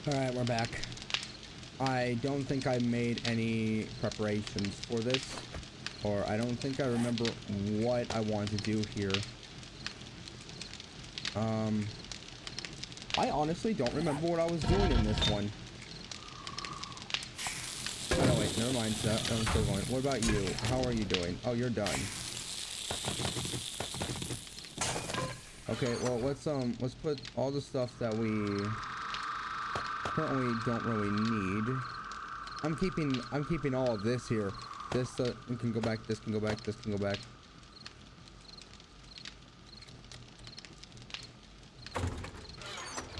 Alright, we're back. I don't think I made any preparations for this, or I don't think I remember what I wanted to do here. I honestly don't remember what I was doing in this one. Oh, no, wait, never mind. I'm still going. What about you? How are you doing? Oh, you're done. Okay, well, let's put all the stuff that we currently don't really need. I'm keeping all of this here. This can go back, this can go back, this can go back.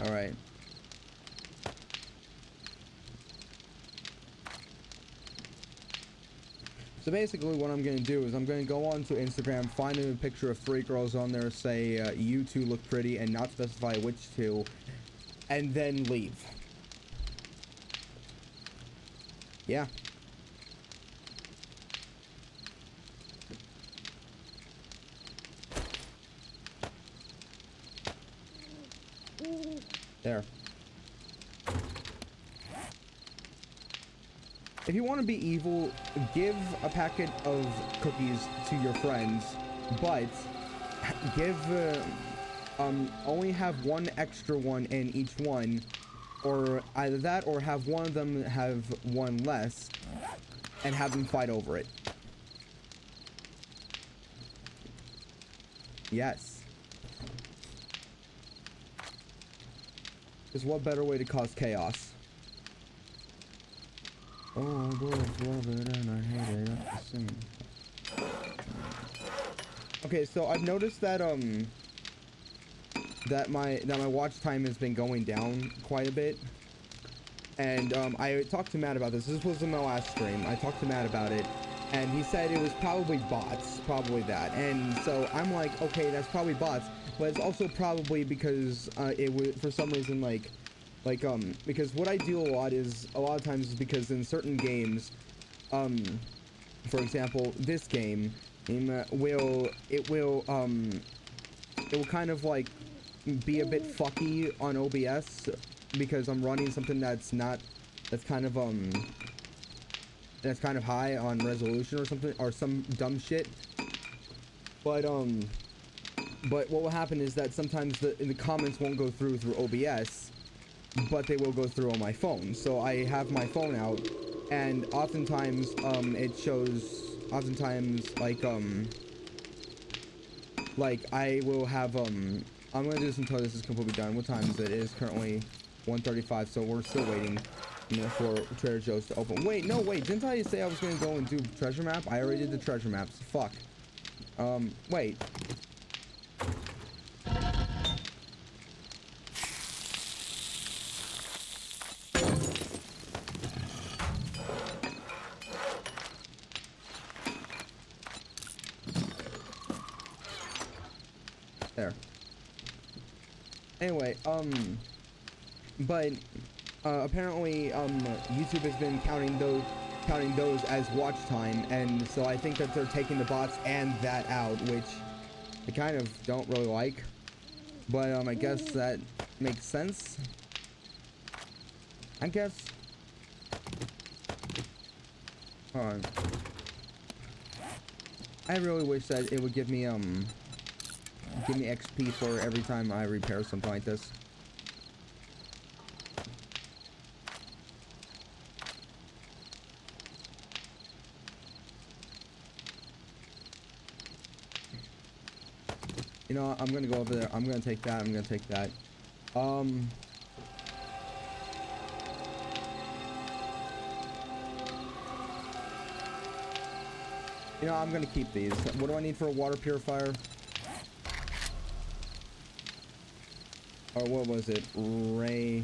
All right. So basically what I'm going to do is I'm going to go on to Instagram, find a picture of 3 girls on there, say, you two look pretty, and not specify which two, and then leave. Yeah. There. If you want to be evil, give a packet of cookies to your friends, but give only have one extra one in each one, or either that or have one of them have one less and have them fight over it. Yes. Because what better way to cause chaos? Oh, boys love it and I hate it at the same. Okay, so I've noticed that that my watch time has been going down quite a bit, and I talked to Matt about this. This was in my last stream. I talked to Matt about it, and he said it was probably bots, probably that. And so I'm like, okay, that's probably bots, but it's also probably because it was for some reason because what I do a lot of times is because in certain games, for example, this game, it will kind of like be a bit fucky on OBS because I'm running something that's kind of high on resolution or something, or some dumb shit. But what will happen is that sometimes the comments won't go through OBS, but they will go through on my phone. So I have my phone out, and oftentimes it shows, like I will have I'm gonna do this until this is completely done. What time is it? It is currently 1:35, so we're still waiting, for Trader Joe's to open. Wait, no, wait, didn't I say I was gonna go and do treasure map? I already did the treasure maps. Fuck. Wait. There. Anyway, but apparently YouTube has been counting those as watch time, and so I think that they're taking the bots and that out, which I kind of don't really like, but I guess that makes sense, I guess. Hold on. I really wish that it would give me XP for every time I repair something like this. You know, I'm gonna go over there. I'm gonna take that. I'm gonna take that. You know, I'm gonna keep these. What do I need for a water purifier? Or what was it? Ray.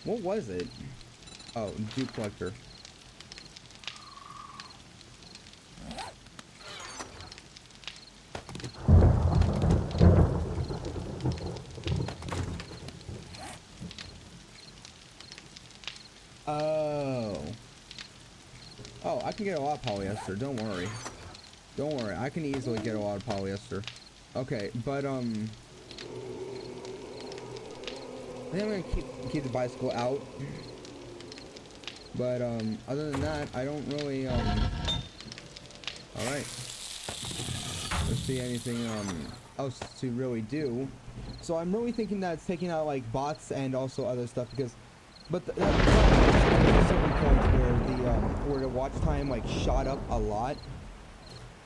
What was it? Oh, dew collector. Oh. Oh, I can get a lot of polyester. Don't worry. Don't worry. I can easily get a lot of polyester. Okay, but I think I'm gonna keep the bicycle out. But other than that, I don't really all right. Let's see anything else to really do. So I'm really thinking that it's taking out like bots and also other stuff because, but there's a certain point where the watch time like shot up a lot.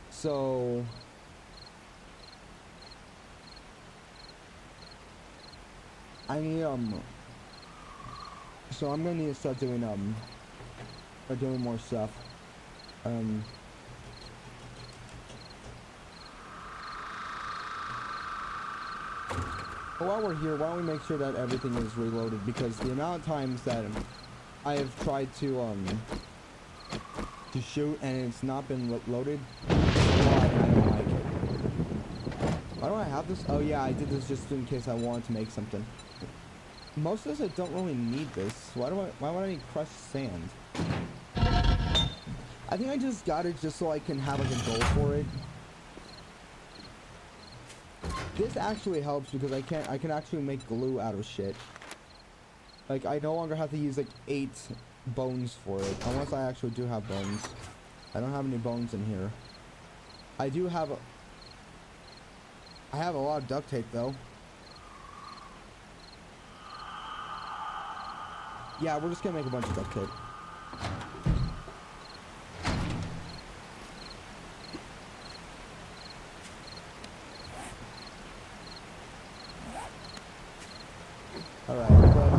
So I need so I'm gonna need to start doing more stuff. While we're here, why don't we make sure that everything is reloaded, because the amount of times that I have tried to shoot and it's not been loaded, I don't like it. Why do I have this? Oh yeah, I did this just in case I wanted to make something. Most of this I don't really need this. Why would I need crushed sand? I think I just got it just so I can have like a goal for it. This actually helps because I can actually make glue out of shit. Like I no longer have to use like 8 bones for it, unless I actually do have bones. I don't have any bones in here. I have a lot of duct tape though. Yeah, we're just gonna make a bunch of duct tape. Alright, but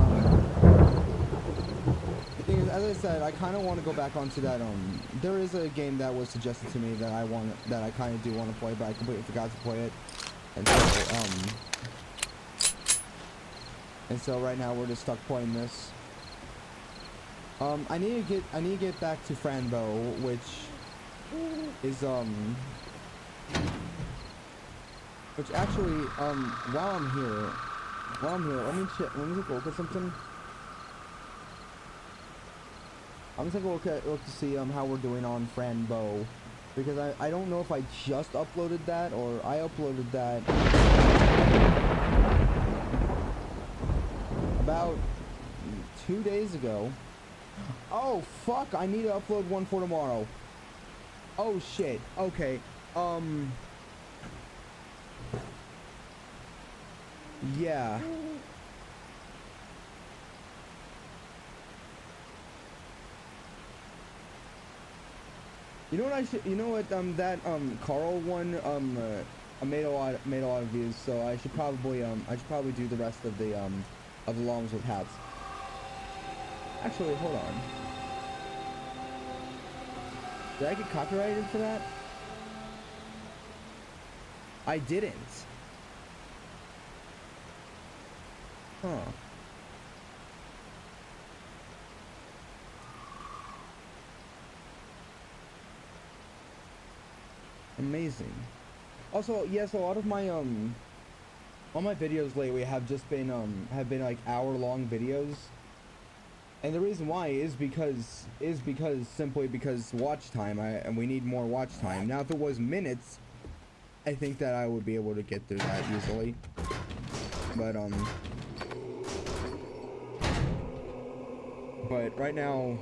the thing is, as I said, I kind of want to go back onto that, there is a game that was suggested to me that I kind of do want to play, but I completely forgot to play it. And so right now we're just stuck playing this. I need to get back to Franbo, which is which actually while I'm here, let me take a look at something. I'm gonna take a look to see how we're doing on Franbo, because I don't know if I just uploaded that or I uploaded that about 2 days ago. Oh fuck, I need to upload one for tomorrow. Oh shit. Okay. Yeah. You know what you know what that Carl one I made a lot of views, so I should probably do the rest of the longs with hats. Actually, hold on. Did I get copyrighted for that? I didn't. Huh. Amazing. Also, yes, a lot of my all my videos lately have just been like hour-long videos. And the reason why is because simply because watch time, and we need more watch time. Now if it was minutes, I think that I would be able to get through that easily. But right now,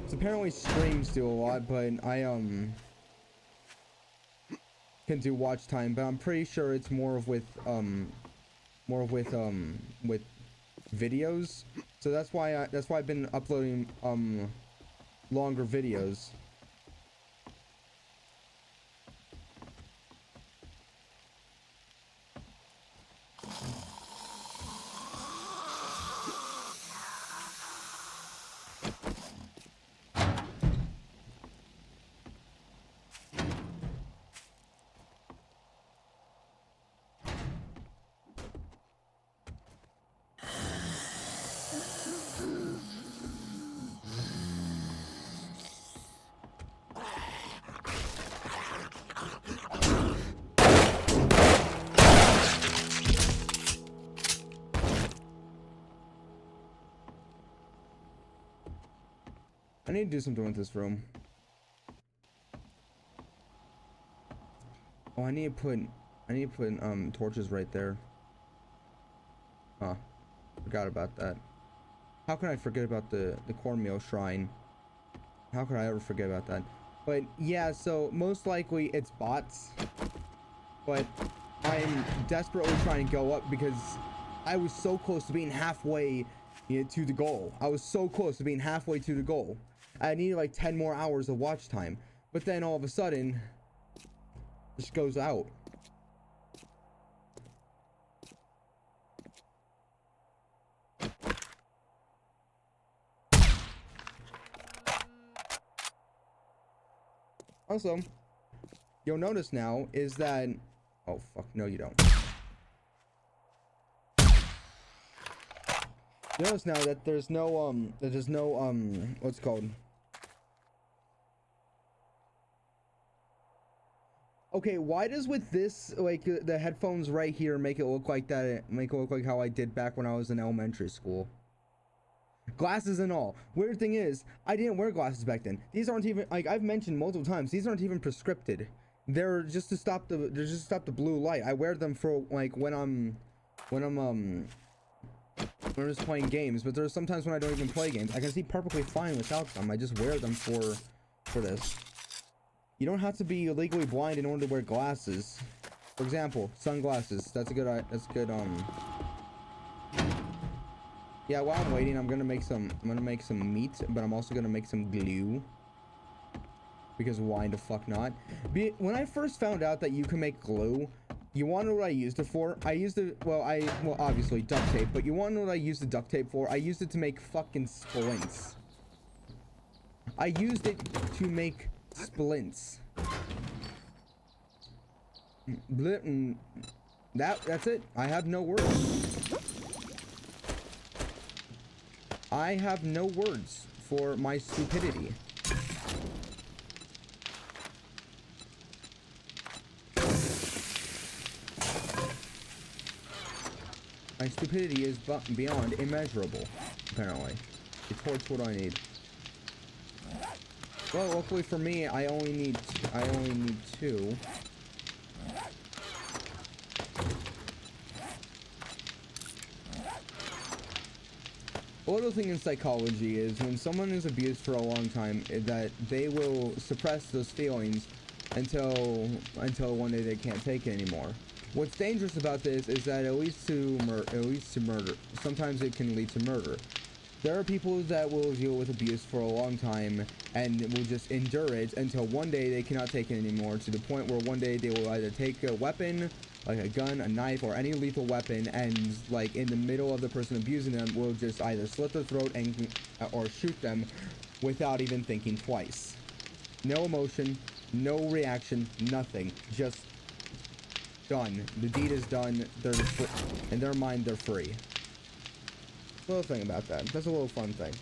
so apparently streams do a lot, but I can do watch time, but I'm pretty sure it's more of with videos. So that's why I've been uploading longer videos. I need to do something with this room. Oh, I need to put torches right there. Huh. Forgot about that. How can I forget about the cornmeal shrine? How could I ever forget about that? But yeah, so most likely it's bots. But I'm desperately trying to go up because I was so close to being halfway to the goal. I was so close to being halfway to the goal. I needed like 10 more hours of watch time. But then all of a sudden, it just goes out. Also, you'll notice now is that... Oh, fuck. No, you don't. You notice now that there's no, what's it called? Okay, why does with this, like, the headphones right here make it look like that, make it look like how I did back when I was in elementary school? Glasses and all. Weird thing is, I didn't wear glasses back then. These aren't even, like, I've mentioned multiple times, these aren't even prescripted. They're just to stop the, blue light. I wear them for, like, when I'm just playing games, but there's sometimes when I don't even play games. I can see perfectly fine without them. I just wear them for this. You don't have to be legally blind in order to wear glasses. For example, sunglasses. That's good. Yeah, while I'm waiting, I'm gonna make some meat, but I'm also gonna make some glue. Because why the fuck not? When I first found out that you can make glue, you wanna know what I used it for? I used it, well, obviously duct tape, but you wanna know what I used the duct tape for? I used it to make fucking splints. I used it to make splints. That's it. I have no words. I have no words for my stupidity. My stupidity is beyond immeasurable, apparently. It's towards what I need. Well, luckily for me, I only need 2. A little thing in psychology is when someone is abused for a long time, that they will suppress those feelings until one day they can't take it anymore. What's dangerous about this is that it leads to murder. Sometimes it can lead to murder. There are people that will deal with abuse for a long time and will just endure it until one day they cannot take it anymore, to the point where one day they will either take a weapon, like a gun, a knife, or any lethal weapon, and like in the middle of the person abusing them will just either slit their throat or shoot them without even thinking twice. No emotion, no reaction, nothing. Just done. The deed is done. They're just in their mind, they're free. Little thing about that. That's a little fun thing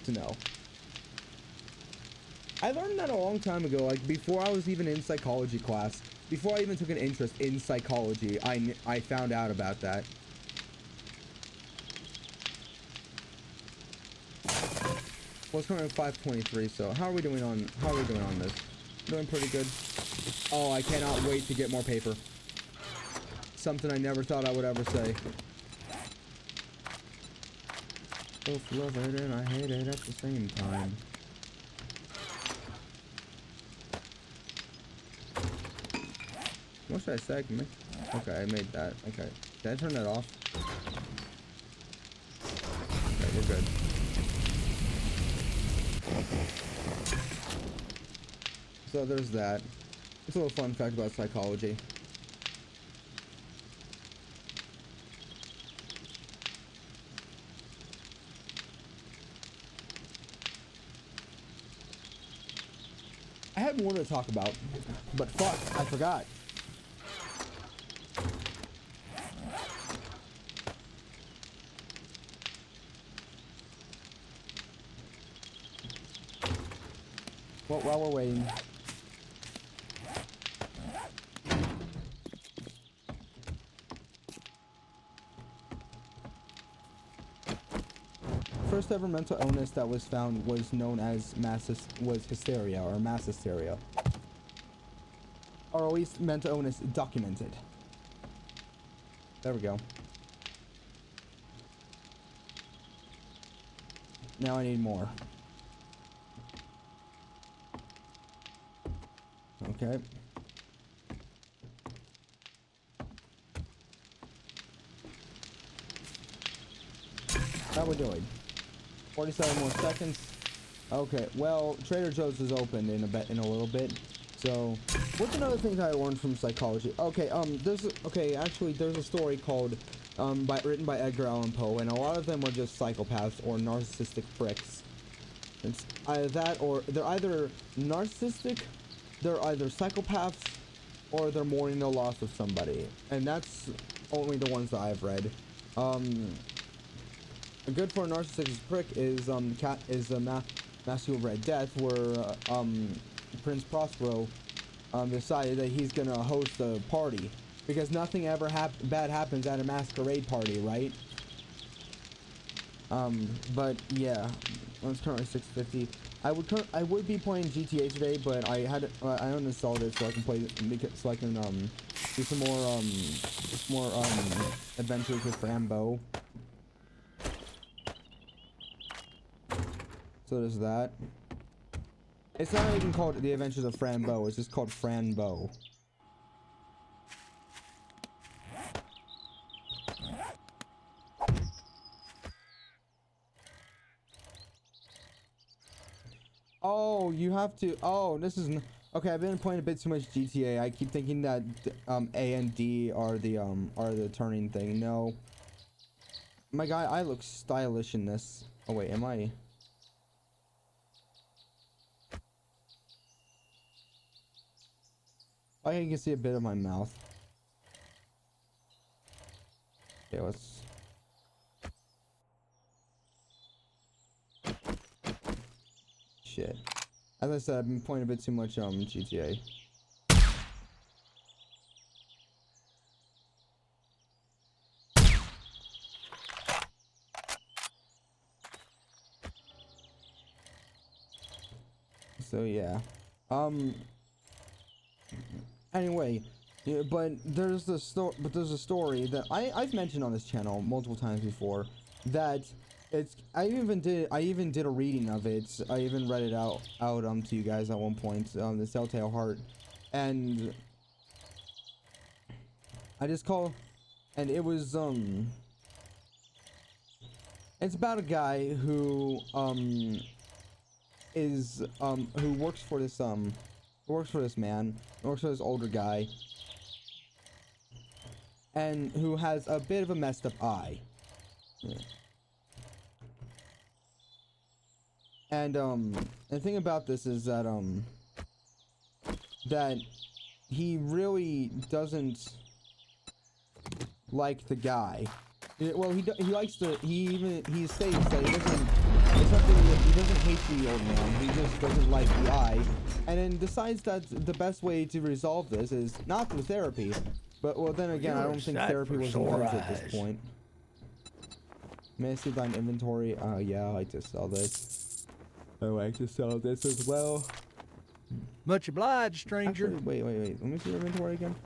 to know. I learned that a long time ago, like before I was even in psychology class. Before I even took an interest in psychology, I found out about that. Well, it's currently 5:23, so how are we doing on this? Doing pretty good. Oh, I cannot wait to get more paper. Something I never thought I would ever say. Both love it and I hate it at the same time. What should I say? Okay, I made that. Okay. Did I turn that off? Okay, we're good. So there's that. It's a little fun fact about psychology. I had more to talk about, but fuck, I forgot. Well, while we're waiting. First ever mental illness that was found was known as hysteria or mass hysteria. Or at least mental illness documented. There we go. Now I need more. Okay. How we doing? 47 more seconds. Okay, well, Trader Joe's is open in a little bit. So, what's another thing that I learned from psychology? Okay, there's a story called written by Edgar Allan Poe, and a lot of them are just psychopaths or narcissistic pricks. It's either that, or they're either narcissistic, they're either psychopaths, or they're mourning the loss of somebody. And that's only the ones that I've read. Good for a narcissistic prick is Master of Red Death, where Prince Prospero decided that he's gonna host a party because nothing ever bad happens at a masquerade party, right? But yeah, it's currently 6:50. I would be playing GTA today, but I uninstalled it so I can play so I can do some more adventures with Rambo. So there's that. It's not even called The Adventures of Frambo, it's just called Franbo. Oh, you have to. Oh, this is. Okay, I've been playing a bit too much GTA. I keep thinking that A and D are the turning thing. No. My guy, I look stylish in this. Oh wait, am I? I can see a bit of my mouth. Okay, let's. Shit. As I said, I've been playing a bit too much GTA. So yeah. Anyway, yeah, but there's a story that I've mentioned on this channel multiple times before, that I even did a reading of it. I even read it out to you guys at one point, the Telltale Heart, and it was it's about a guy who works for this man, works for this older guy, and who has a bit of a messed up eye. Yeah. And the thing about this is that that he really doesn't like the guy. Well, he states that he doesn't. It's something that he doesn't hate the old man. He just doesn't like the eye, and then decides that the best way to resolve this is not through therapy. But well, then again, I don't think therapy was invented at this point. May I see thine inventory? Yeah, I like to sell this. I like to sell this as well. Much obliged, stranger. Actually, wait. Let me see your inventory again.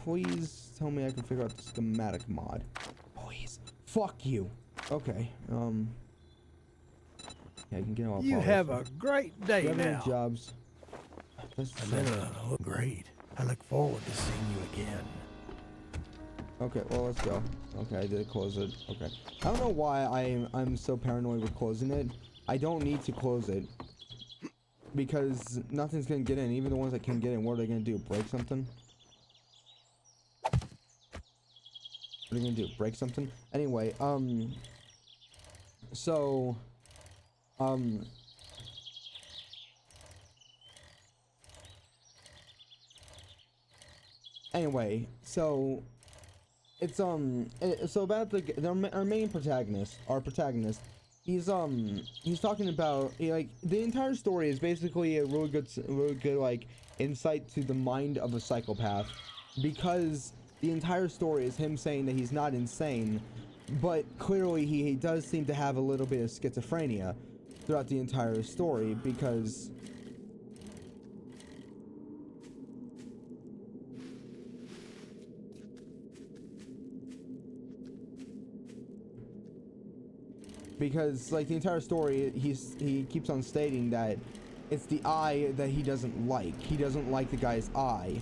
Please tell me I can figure out the schematic mod. Please. Fuck you. Okay. Yeah, I can get all. You have a great day now. now. Jobs. Great. I look forward to seeing you again. Okay, well, let's go. Okay, I did close it. Okay. I don't know why I'm so paranoid with closing it. I don't need to close it, because nothing's gonna get in. Even the ones that can get in, what are they gonna do? Break something? What are they gonna do? Break something? Anyway, so, anyway, so it's so about our main protagonist, he's talking about, like, the entire story is basically a really good like insight to the mind of a psychopath, because the entire story is him saying that he's not insane, but clearly he does seem to have a little bit of schizophrenia throughout the entire story, because because like the entire story, he keeps on stating that it's the eye that he doesn't like. He doesn't like the guy's eye.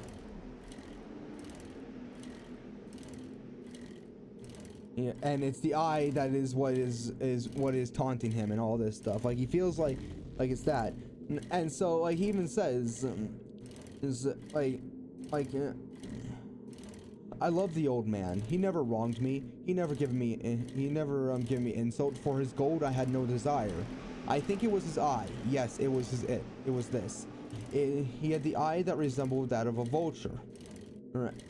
Yeah, and it's the eye that is what is taunting him and all this stuff. Like he feels like it's that, and so like he even says, is like I love the old man. He never wronged me. He never given me insult. For his gold I had no desire. I think it was his eye. Yes, it was it was this. He had the eye that resembled that of a vulture.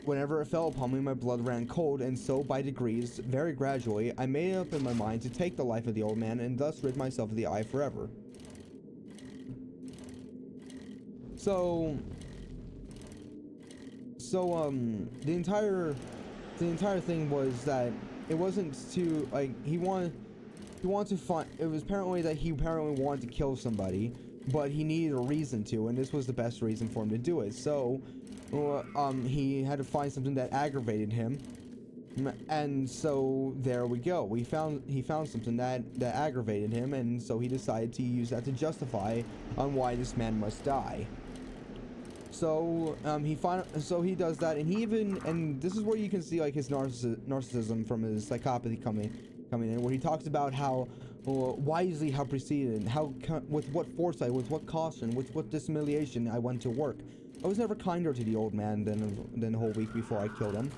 Whenever it fell upon me, my blood ran cold, and so by degrees, very gradually, I made up in my mind to take the life of the old man and thus rid myself of the eye forever. So the entire thing was that it wasn't to like he wanted to find. It was apparently that he apparently wanted to kill somebody, but he needed a reason to, and this was the best reason for him to do it. So he had to find something that aggravated him, and so there we go. He found something that aggravated him, and so he decided to use that to justify on why this man must die. So he does that, and this is where you can see like his narcissism from his psychopathy coming in, where he talks about how wisely, how preceded, with what foresight, with what caution, with what dissimulation I went to work. I was never kinder to the old man than the whole week before I killed him.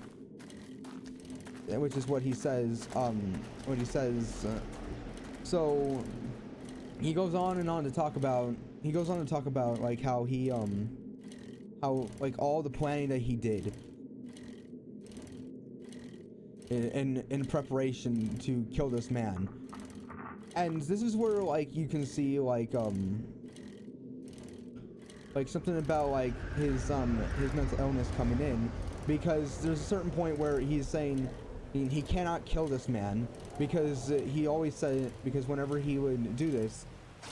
Which is what he says. So he goes on and on to talk about. Like how he how like all the planning that he did in preparation to kill this man. And this is where like you can see like something about like his mental illness coming in, because there's a certain point where he's saying he cannot kill this man, because he always said, because whenever he would do this,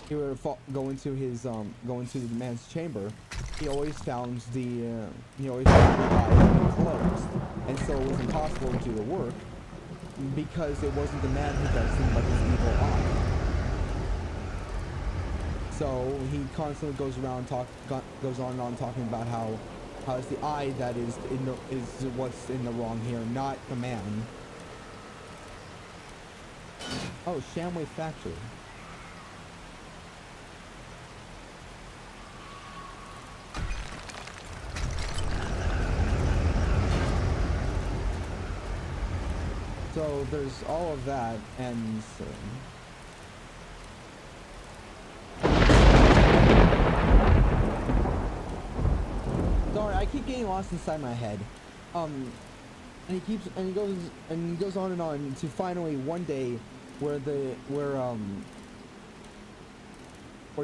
he would go into the man's chamber. He always found the eye closed, and so it was impossible to do the work because it wasn't the man who does him, but his evil eye. So he constantly goes on and on talking about how it's the eye that is what's in the wrong here, not the man. Oh, Shamway Factory. So there's all of that, and sorry, I keep getting lost inside my head. And he goes on and on to finally one day where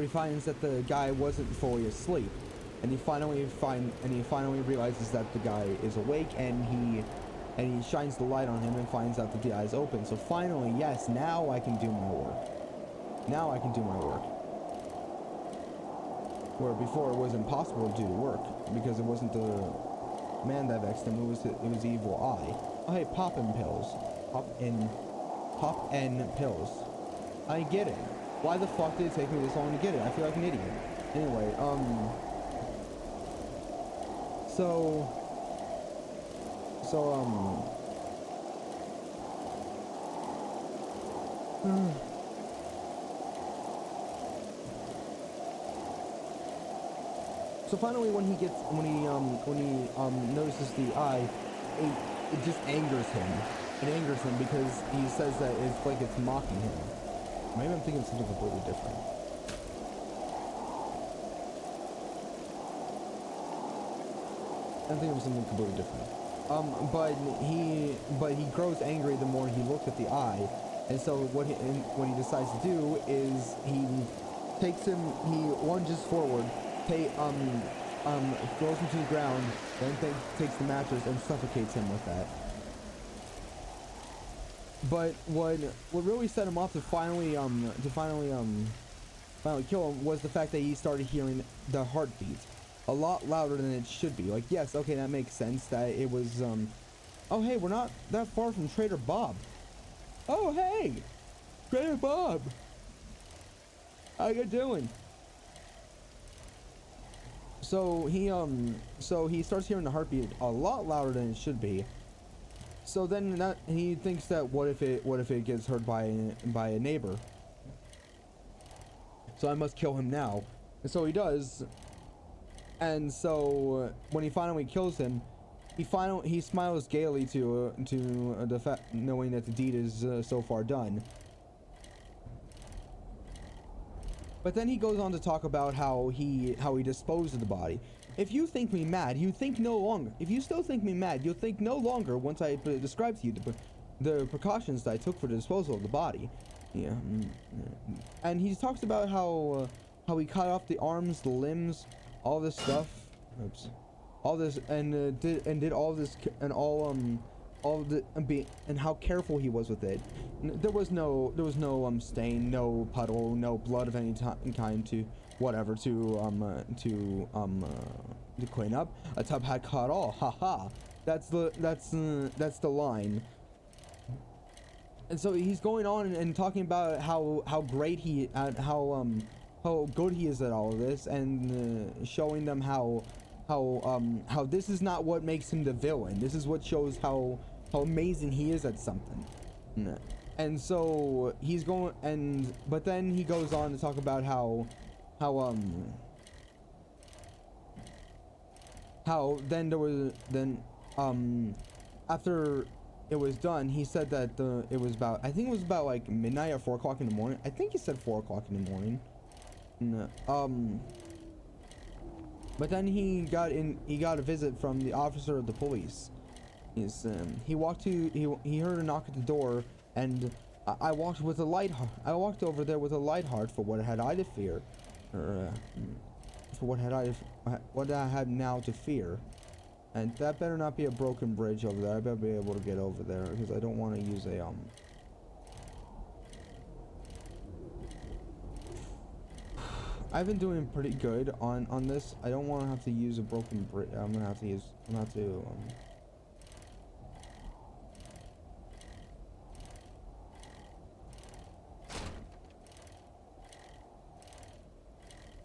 he finds that the guy wasn't fully asleep, and he finally realizes that the guy is awake, and he shines the light on him and finds out that the eye is open. So finally, yes, now I can do my work. Where before it was impossible to do the work because it wasn't the man that vexed him, it was the evil eye. Oh hey, pop-in pills. Pop-in pills. I get it. Why the fuck did it take me this long to get it? I feel like an idiot. Anyway, So finally, when he notices the eye, it just angers him. It angers him because he says that it's like it's mocking him. Maybe I'm thinking of something completely different. I'm thinking of something completely different. But he grows angry the more he looks at the eye, and so what he decides to do is he lunges forward, throws him to the ground, then takes the mattress and suffocates him with that. But what really set him off to finally kill him was the fact that he started hearing the heartbeat a lot louder than it should be. Like, yes, okay, that makes sense that it was oh hey, we're not that far from Trader Bob. Oh hey, Grandma Bob, how you doing? So he starts hearing the heartbeat a lot louder than it should be. So then he thinks that what if it gets heard by a neighbor? So I must kill him now. And so he does. And so when he finally kills him, he smiles gaily to the fact, knowing that the deed is so far done. But then he goes on to talk about how he disposed of the body. If you think me mad, you think no longer. If you still think me mad, you'll think no longer once I describe to you the precautions that I took for the disposal of the body. Yeah. And he talks about how he cut off the arms, the limbs, all this stuff. Oops. All this and did all this and and how careful he was with it. There was no stain, no puddle, no blood of any kind to whatever to clean up. A tub had caught all. Ha. That's the line. And so he's going on and talking about how great how good he is at all of this, and showing them how this is not what makes him the villain. This is what shows how amazing he is at something. And so he's going, but then he goes on to talk about how after it was done, he said that it was about, I think it was about like midnight or 4 o'clock in the morning. I think he said 4 o'clock in the morning. But then he got a visit from the officer of the police. He heard a knock at the door, and I walked over there with a light heart, for what had I to fear, or for what I had now to fear. And that better not be a broken bridge over there. I better be able to get over there, because I don't want to use a I've been doing pretty good on this. I don't want to have to use a broken bridge. I'm gonna have to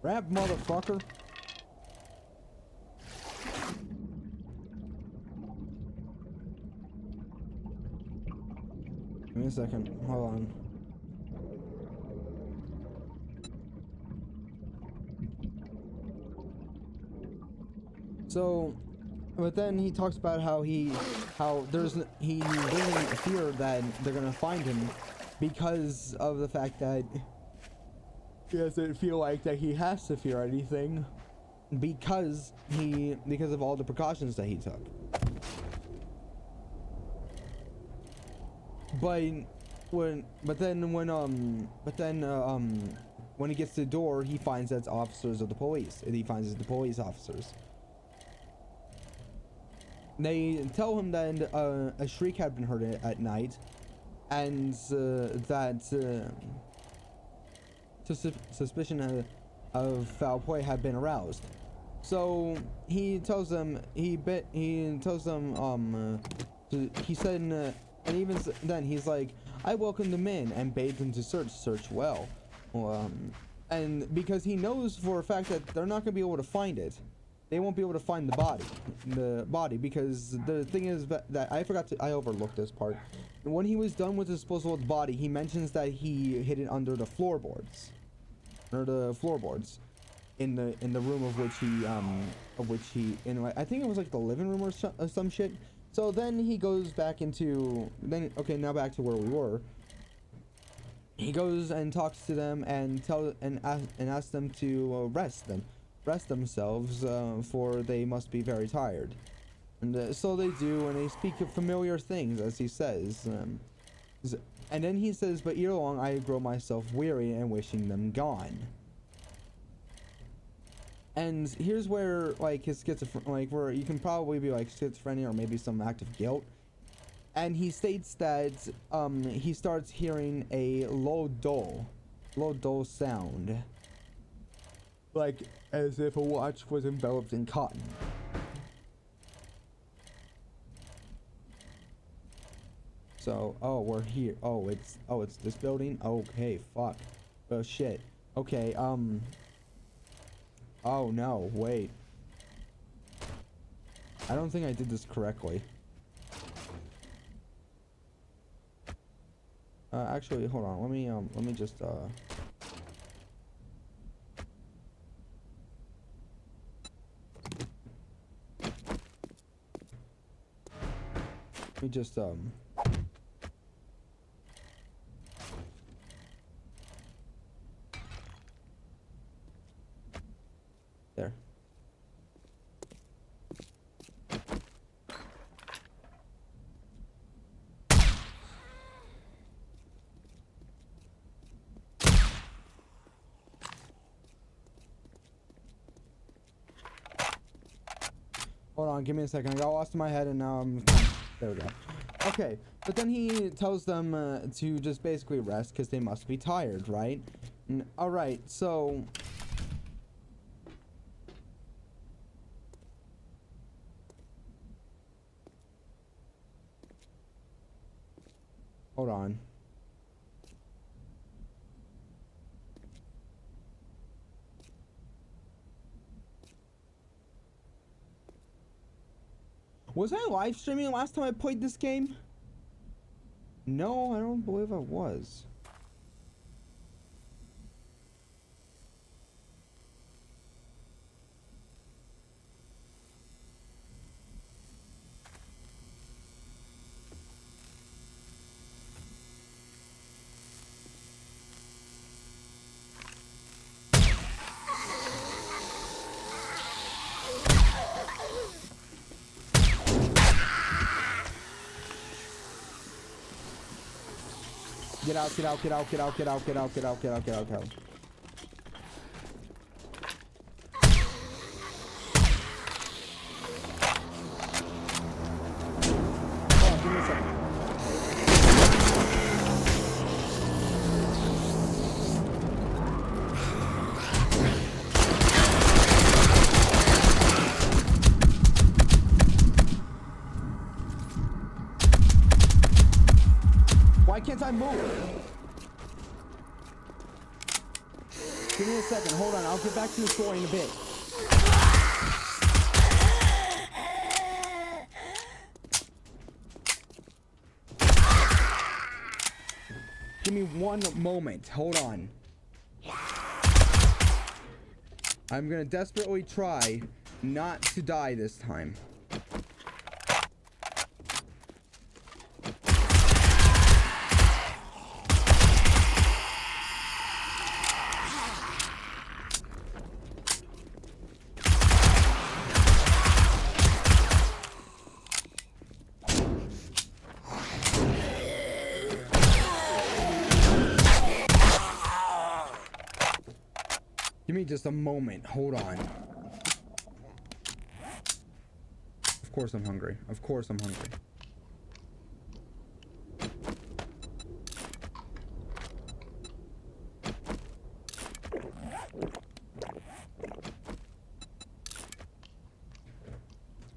rap, motherfucker. Give me a second. Hold on. So, but then he talks about how he doesn't fear that they're gonna find him, because of the fact that he doesn't feel like that he has to fear anything, because of all the precautions that he took. But when he gets to the door, he finds that's officers of the police. He finds it's the police officers. They tell him that a shriek had been heard at night, and that suspicion of foul play had been aroused. So he tells them, he said, and even then he's like, I welcomed them in and bade them to search well. And because he knows for a fact that they're not going to be able to find it. They won't be able to find the body, because the thing is that I overlooked this part. When he was done with the disposal of the body, he mentions that he hid it under the floorboards, in the room of which he I think it was like the living room or some shit. So then he goes back into, now back to where we were. He goes and talks to them and asks them to rest themselves, for they must be very tired. And so they do, and they speak of familiar things, as he says. And then he says, but ere long I grow myself weary and wishing them gone. And here's where, like, his where you can probably be like schizophrenia or maybe some act of guilt. And he states that he starts hearing a low dull sound, like as if a watch was enveloped in cotton. So, oh, we're here. Oh, it's this building? Okay, fuck. Oh, shit. Okay, oh, no, wait. I don't think I did this correctly. Actually, hold on. Let me just, let me just, there. Hold on, give me a second. I got lost in my head and now I'm... There we go. Okay, but then he tells them to just basically rest because they must be tired, right? Alright, so... Hold on. Was I live streaming last time I played this game? No, I don't believe I was. Get out, get out, get out, get out, get out, get out, get out, get out, get out, get out. Oh, give me a second. Why can't I move? Give me a second. Hold on. I'll get back to the story in a bit. Give me one moment. Hold on. I'm gonna desperately try not to die this time. Give me just a moment. Hold on. Of course I'm hungry. Of course I'm hungry.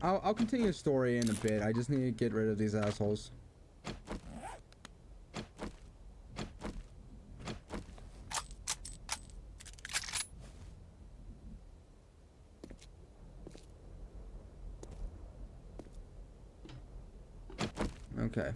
I'll continue the story in a bit. I just need to get rid of these assholes. Okay.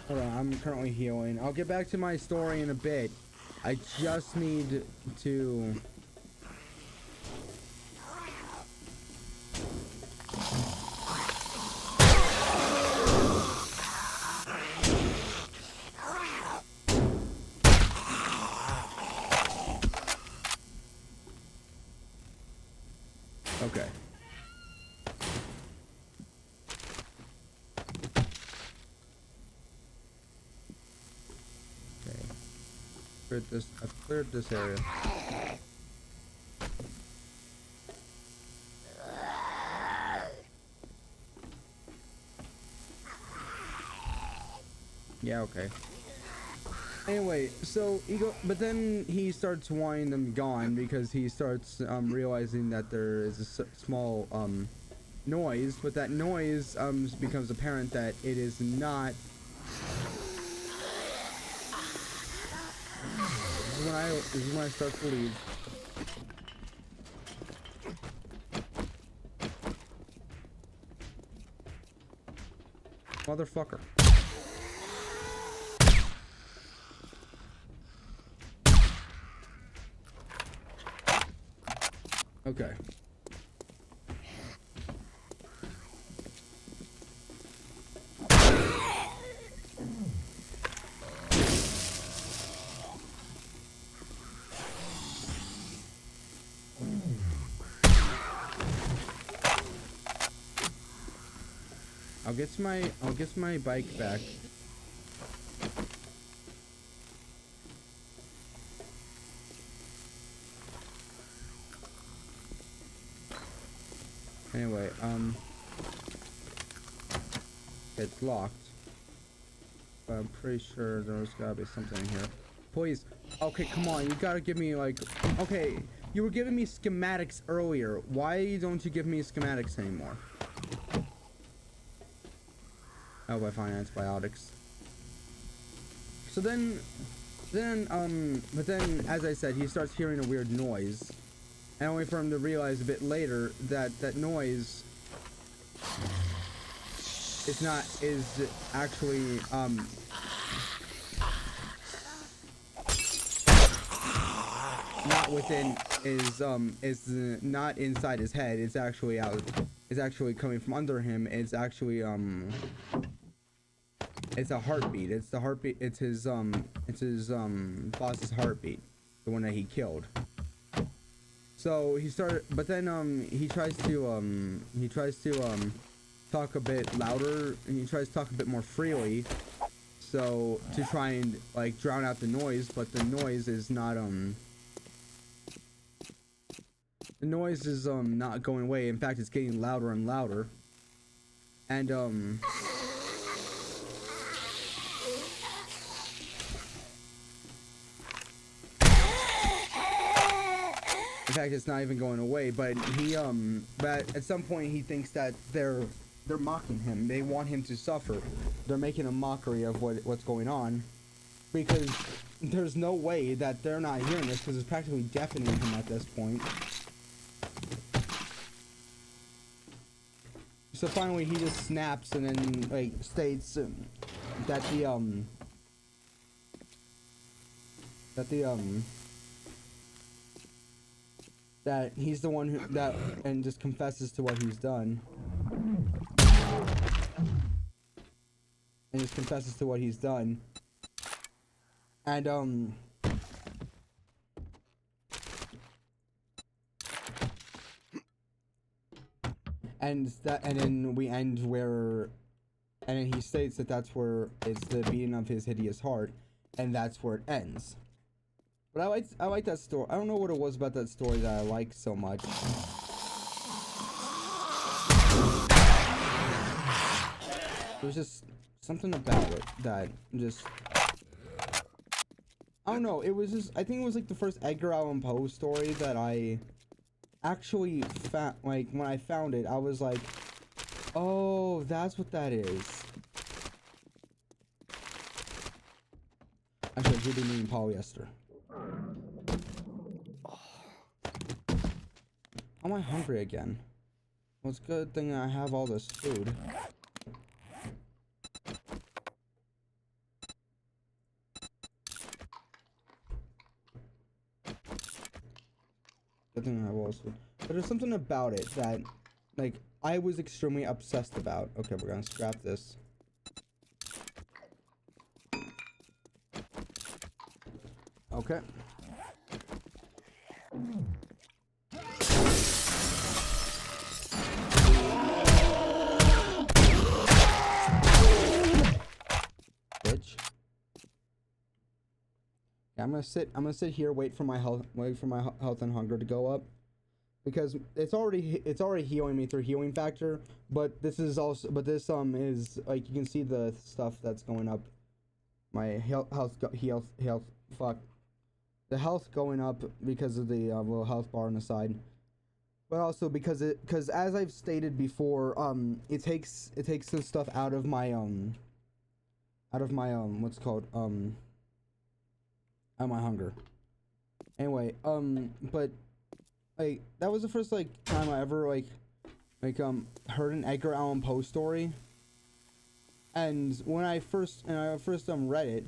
Hold on, I'm currently healing. I'll get back to my story in a bit. I just need to... Okay. I've cleared this area. Yeah, okay. Anyway, so but then he starts wanting them gone because he starts realizing that there is a small noise, but that noise becomes apparent that it is not. This is when I start to leave. Motherfucker. Okay. I'll get my bike back. Anyway, it's locked. But I'm pretty sure there's gotta be something in here. Please. Okay, come on. You gotta give me like. Okay, you were giving me schematics earlier. Why don't you give me schematics anymore? Oh, by finding antibiotics. So but then, as I said, he starts hearing a weird noise. And only for him to realize a bit later that that noise is actually, not within, is not inside his head. It's actually it's actually coming from under him. It's actually, it's a heartbeat. It's the heartbeat. It's his boss's heartbeat, the one that he killed. So he started, but then he tries to talk a bit louder, and he tries to talk a bit more freely, so to try and like drown out the noise. But the noise is not not going away. In fact, it's getting louder and louder, and in fact, it's not even going away, but but at some point he thinks that they're mocking him. They want him to suffer. They're making a mockery of what's going on, because there's no way that they're not hearing this, because it's practically deafening him at this point. So finally he just snaps and then like states that that he's the one and just confesses to what he's done. And just confesses to what he's done. And and then we end where, and then he states that that's where it's the beating of his hideous heart, and that's where it ends. But I like that story. I don't know what it was about that story that I like so much. There was just something about it that just, I don't know. It was just, I think it was like the first Edgar Allan Poe story that I actually found. Like when I found it, I was like, oh, that's what that is. Actually, I should be meaning polyester. Am I hungry again? Well, it's a good thing I have all this food. Good thing I have all this food. But there's something about it that, like, I was extremely obsessed about. Okay, we're gonna scrap this. Okay. I'm gonna sit here, wait for my health and hunger to go up, because it's already healing me through healing factor. But this is is like, you can see the stuff that's going up. My health, fuck, the health going up because of the little health bar on the side, but also because as I've stated before, it takes the stuff out of my what's called out of my hunger. Anyway, but like, that was the first like time I ever heard an Edgar Allan Poe story. And when I first read it,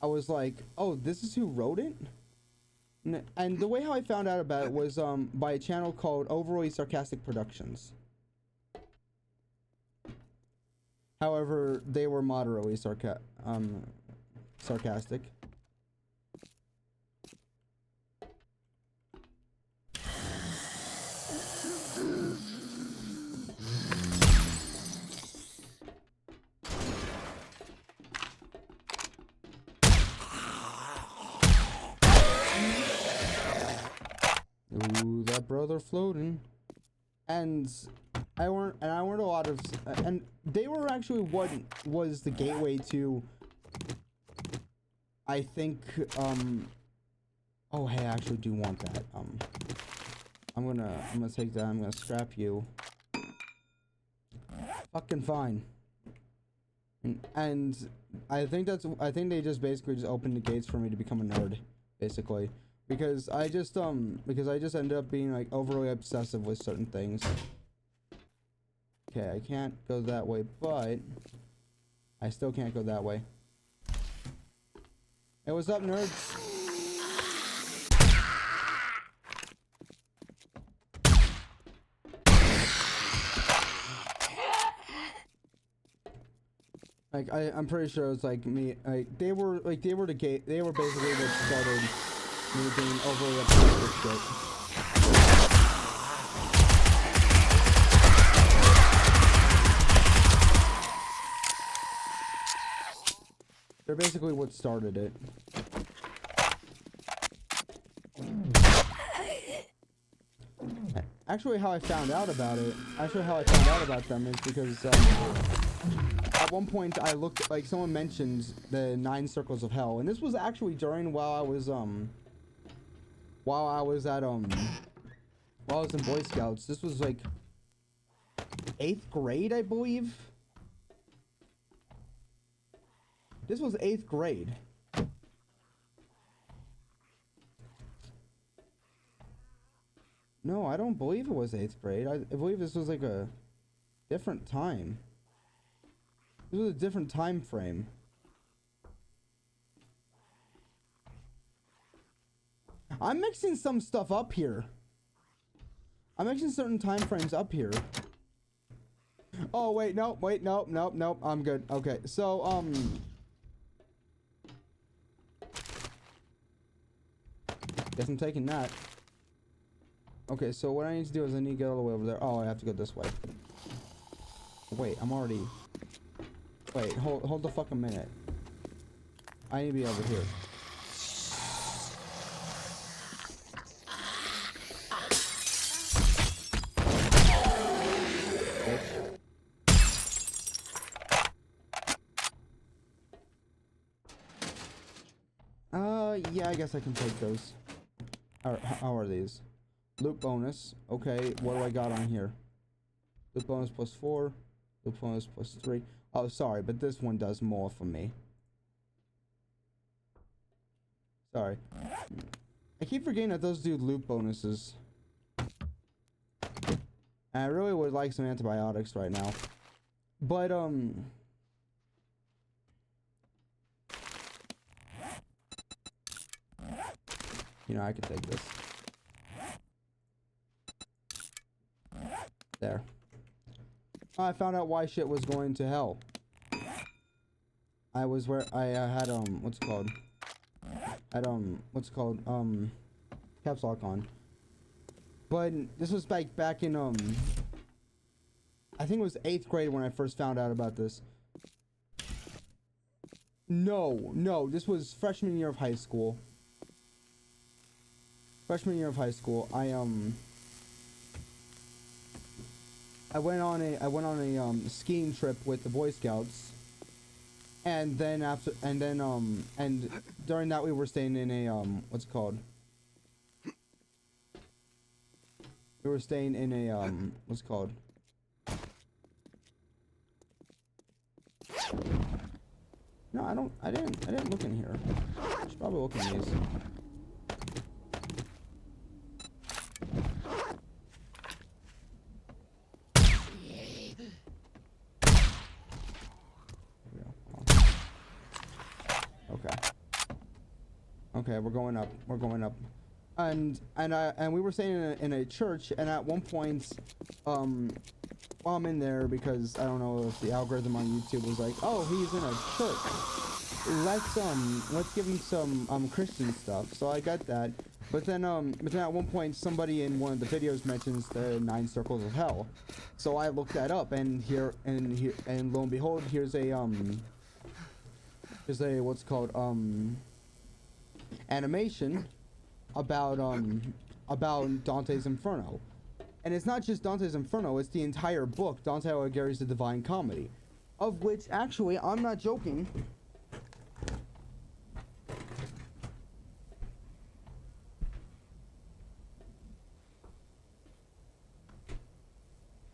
I was like, oh, this is who wrote it? And the way how I found out about it was by a channel called Overly Sarcastic Productions. However, they were moderately sarcastic. Ooh, that brother floating. And I learned a lot of, and they were actually what was the gateway to, I think, oh, hey, I actually do want that. I'm gonna take that. I'm gonna scrap you. Fucking fine. And I think they just basically just opened the gates for me to become a nerd, basically. Because I just ended up being like overly obsessive with certain things. Okay, I can't go that way, but I still can't go that way. Hey, what's up, nerds? Like, I'm pretty sure it's like me. Like, they were basically what started me being overly obsessed with shit. They're basically what started it. Actually, how I found out about them is because at one point I looked, like, someone mentioned the 9 Circles of Hell, and this was actually during while I was in Boy Scouts. This was like 8th grade, I believe. This was 8th grade. No, I don't believe it was 8th grade. I believe this was like a different time. This was a different time frame. I'm mixing some stuff up here. I'm mixing certain time frames up here. Oh, wait, nope, nope. I'm good. Okay, so, guess I'm taking that. Okay, so what I need to do is I need to get all the way over there. Oh, I have to go this way. Wait, I'm already... Wait, hold the fucking minute. I need to be over here. Yeah, I guess I can take those. How are these? Loot bonus. Okay, what do I got on here? Loot bonus +4. Loot bonus +3. Oh, sorry, but this one does more for me. Sorry. I keep forgetting that those do loot bonuses. And I really would like some antibiotics right now. But, you know, I could take this. There. I found out why shit was going to hell. I was where I had what's it called? Caps lock on. But this was back in I think it was 8th grade when I first found out about this. No, this was freshman year of high school. freshman year of high school, I went on a skiing trip with the Boy Scouts, and then and during that we were staying in a what's it called? We were staying in a what's it called? No, I didn't look in here. I should probably look in these. Okay, we're going up. We're going up. And we were staying in a church, and at one point, while I'm in there, because I don't know if the algorithm on YouTube was like, oh, he's in a church. Let's give him some Christian stuff. So I got that. But then at one point, somebody in one of the videos mentions the 9 circles of hell. So I looked that up, and and lo and behold, here's a what's it called, animation about Dante's Inferno. And it's not just Dante's Inferno, it's the entire book, Dante Alighieri's The Divine Comedy, of which actually, I'm not joking,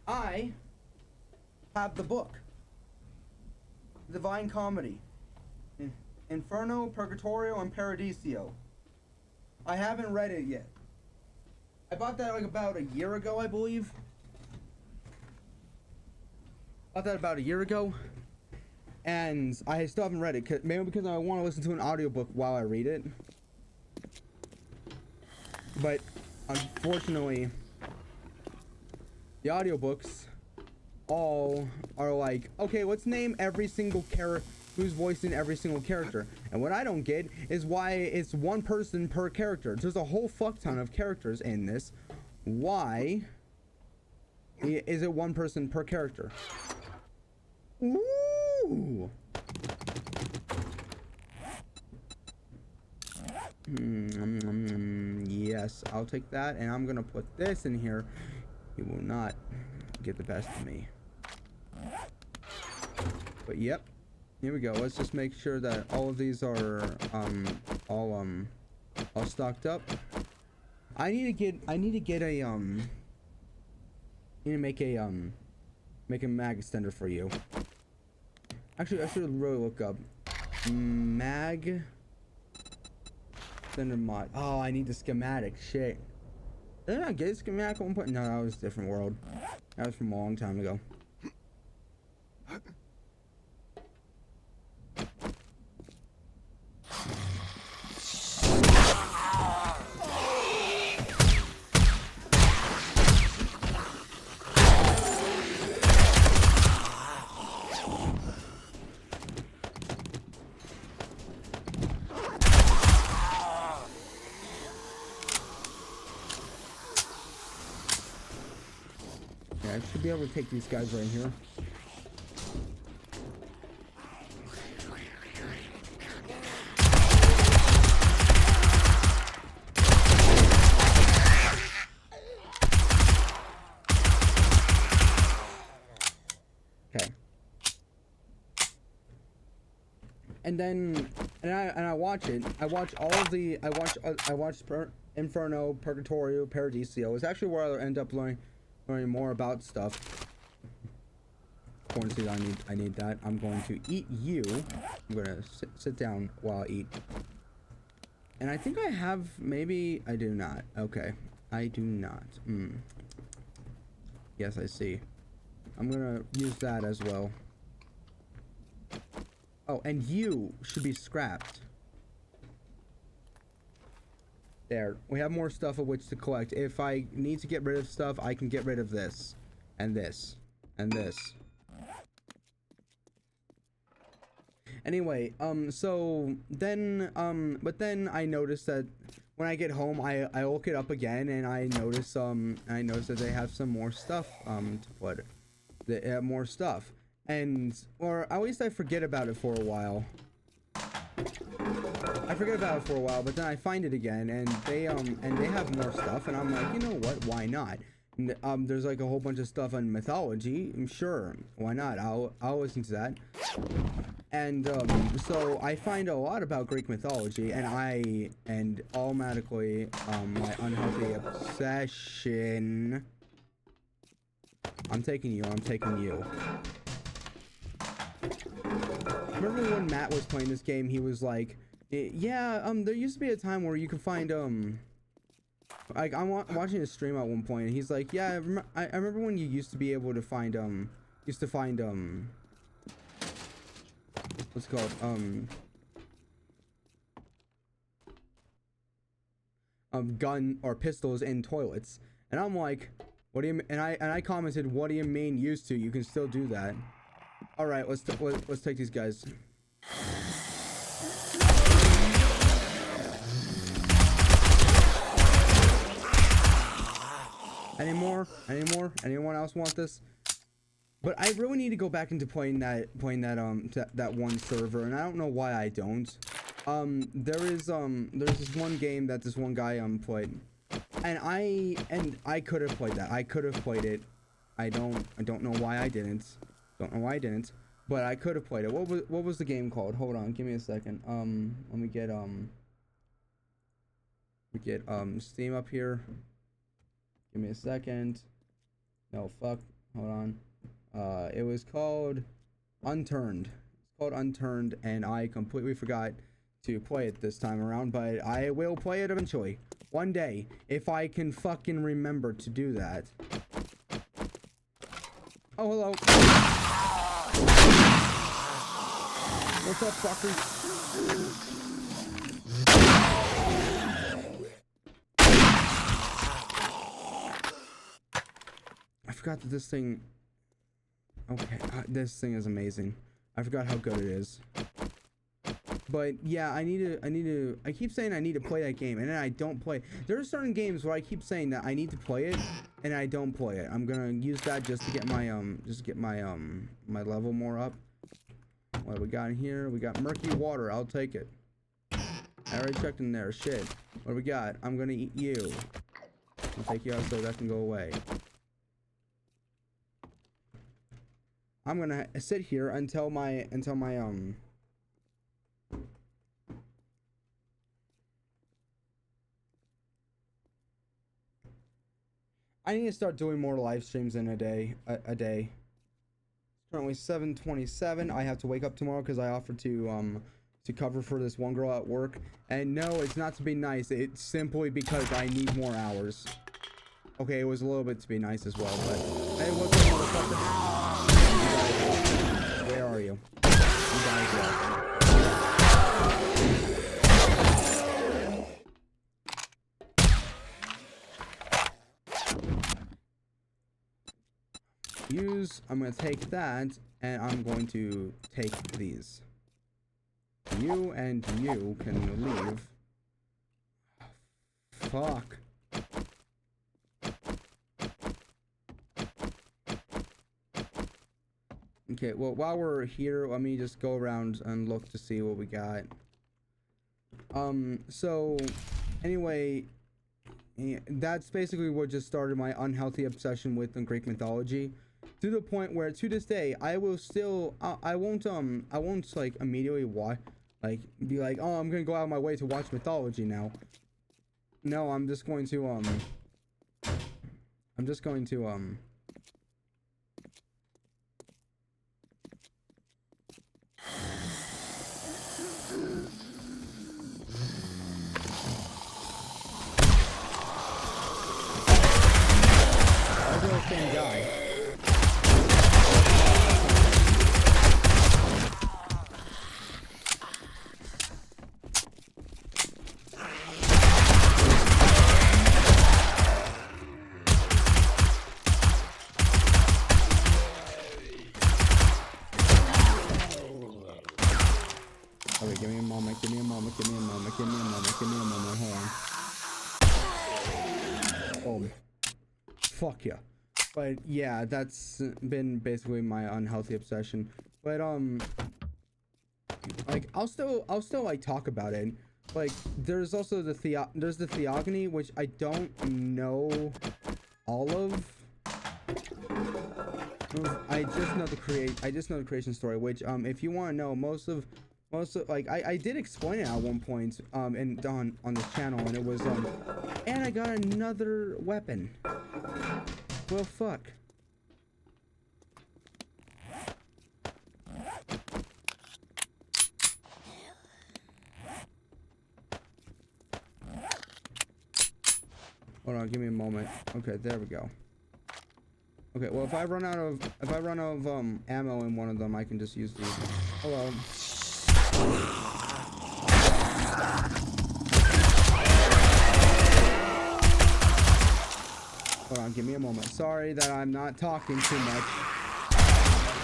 I have the book, Divine Comedy, Inferno, Purgatorio, and Paradiso. I haven't read it yet. I bought that like about a year ago, I believe. Bought that about a year ago. And I still haven't read it, maybe because I want to listen to an audiobook while I read it. But unfortunately, the audiobooks all are like, okay, let's name every single character who's voicing every single character. And what I don't get is why it's one person per character. There's a whole fuck ton of characters in this. Why is it one person per character? Ooh. Yes, I'll take that, and I'm gonna put this in here. He will not get the best of me. But yep. Here we go. Let's just make sure that all of these are all stocked up. I need to get a need to make a mag extender for you. Actually, I should really look up mag extender mod. Oh, I need the schematic. Shit. Did I not get a schematic at one point? No, that was a different world. That was from a long time ago. I should be able to take these guys right here. Okay. And I watch it. I watch all of the. I watch Inferno, Purgatorio, Paradiso. It's actually where I end up learning more about stuff. Corn seed, I need that. I'm going to eat you. I'm gonna sit down while I eat. And I think I have, maybe I do not. Okay, I do not. Yes, I see. I'm gonna use that as well. Oh, and you should be scrapped. There, we have more stuff of which to collect. If I need to get rid of stuff, I can get rid of this, and this, and this. Anyway, so then, but then I noticed that when I get home, I look it up again, and I notice, that they have some more stuff, to put. They have more stuff, or at least I forget about it for a while. I forget about it for a while, but then I find it again, and they have more stuff, and I'm like, you know what? Why not? And, there's like a whole bunch of stuff on mythology. I'm sure, why not? I'll listen to that. And so I find a lot about Greek mythology, and automatically my unhealthy obsession. I'm taking you. Remember when Matt was playing this game? He was like, "Yeah, there used to be a time where you could find like I'm watching a stream at one point, and he's like, yeah, I remember when you used to be able to find what's it called gun or pistols in toilets." And I'm like, what do you mean? And I commented, what do you mean used to? You can still do that. All right, let's take these guys. Any more? Anyone else want this? But I really need to go back into playing that one server, and I don't know why I don't. There's this one game that this one guy played, and I could have played that. I could have played it. I don't know why I didn't. But I could have played it. What was the game called? Hold on, give me a second. Let me get Steam up here. Give me a second. No, fuck. Hold on. It was called Unturned. It's called Unturned, and I completely forgot to play it this time around, but I will play it eventually. One day, if I can fucking remember to do that. Oh, hello. What's up, fuckers? I forgot that this thing... Okay, this thing is amazing. I forgot how good it is. But yeah, I keep saying I need to play that game, and then I don't play. There are certain games where I keep saying that I need to play it, and I don't play it. I'm gonna use that just to get my my level more up. What do we got in here? We got murky water. I'll take it. I already checked in there. Shit. What do we got? I'm gonna eat you. I'll take you out so that can go away. I'm gonna sit here until my I need to start doing more live streams in a day. Currently 7:27. I have to wake up tomorrow because I offered to cover for this one girl at work. And no, it's not to be nice. It's simply because I need more hours. Okay, it was a little bit to be nice as well, but hey, what's up, motherfucker? Where are you? You guys are. I'm gonna take that, and I'm going to take these. You and you can leave. Fuck. Okay, well, while we're here, let me just go around and look to see what we got. So, anyway, that's basically what just started my unhealthy obsession with Greek mythology. To the point where, to this day, I will still, I won't like immediately be like, oh, I'm gonna go out of my way to watch mythology now. No, I'm just going to, I'll do the same guy. Okay, give me a moment, hold on. Oh. Fuck yeah. But yeah, that's been basically my unhealthy obsession. But like I'll still like talk about it. like there's also there's the theogony, which I don't know all of. I just know the creation story, which if you want to know, most of like I did explain it at one point and on this channel, and it was and I got another weapon. Well, fuck. Hold on, give me a moment. Okay, there we go. Okay, well, if I run out of ammo in one of them, I can just use these. Hello. Hold on, give me a moment. Sorry that I'm not talking too much.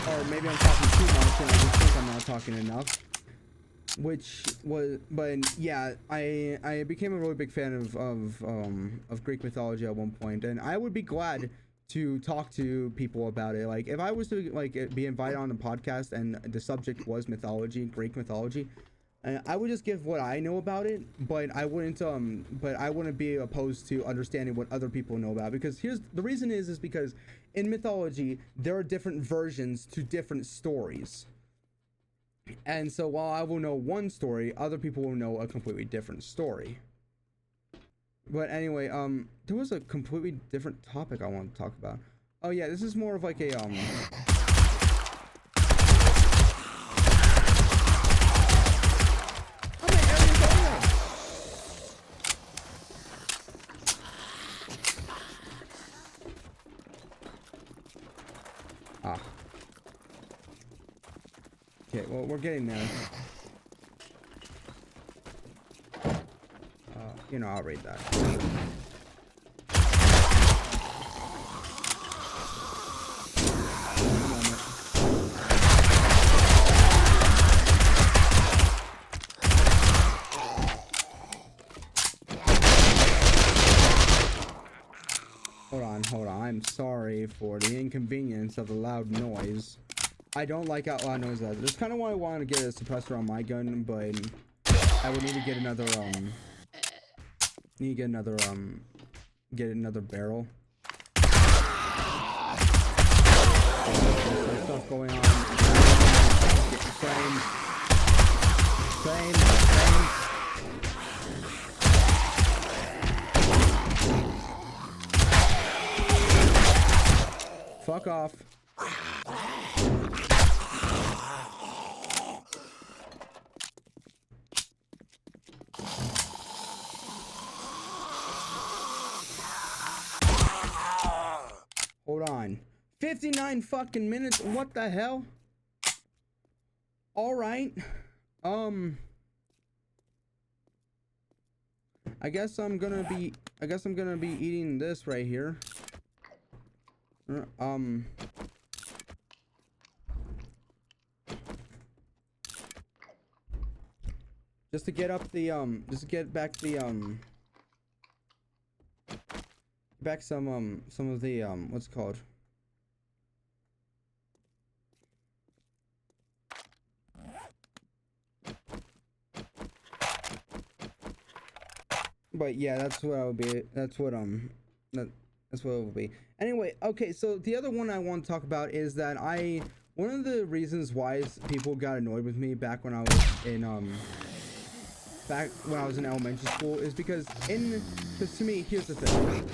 Or maybe I'm talking too much and I just think I'm not talking enough. But yeah, I became a really big fan of Greek mythology at one point, and I would be glad to talk to people about it. Like if I was to like be invited on the podcast and the subject was mythology, Greek mythology, I would just give what I know about it, but I wouldn't be opposed to understanding what other people know about it, because here's the reason is because in mythology there are different versions to different stories. And so while I will know one story, other people will know a completely different story. But anyway, there was a completely different topic I want to talk about. Oh yeah, this is more of like a Okay, well, we're getting there. You know, I'll read that. Hold on. I'm sorry for the inconvenience of the loud noise. I don't like how loud noise is. That's kind of why I wanted to get a suppressor on my gun, but I would need to get another get another barrel. There's stuff going on. Flame. Fuck off. Hold on. 59 fucking minutes. What the hell? All right. I guess I'm gonna be eating this right here. Just to get up the just to get back the back some of the what's it called? But yeah, that's what I would be. That's what that's what it will be. Anyway, okay, so the other one I want to talk about is that one of the reasons why people got annoyed with me back when I was in elementary school is because to me, here's the thing.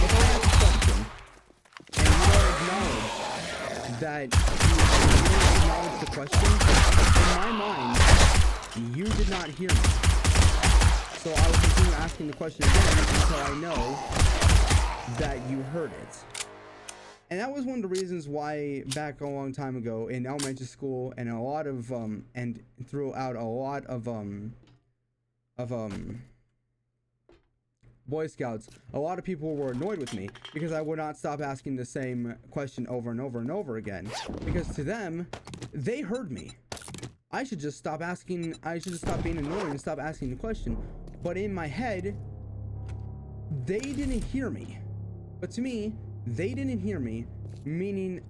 If I have a question and you don't acknowledge that you don't acknowledge the question, in my mind, you did not hear me. So I will continue asking the question again until I know that you heard it. And that was one of the reasons why back a long time ago in elementary school and a lot of and throughout a lot of Boy Scouts, a lot of people were annoyed with me because I would not stop asking the same question over and over and over again. Because to them, they heard me. I should just stop asking, I should just stop being annoying and stop asking the question. But in my head, they didn't hear me. But to me, they didn't hear me, meaning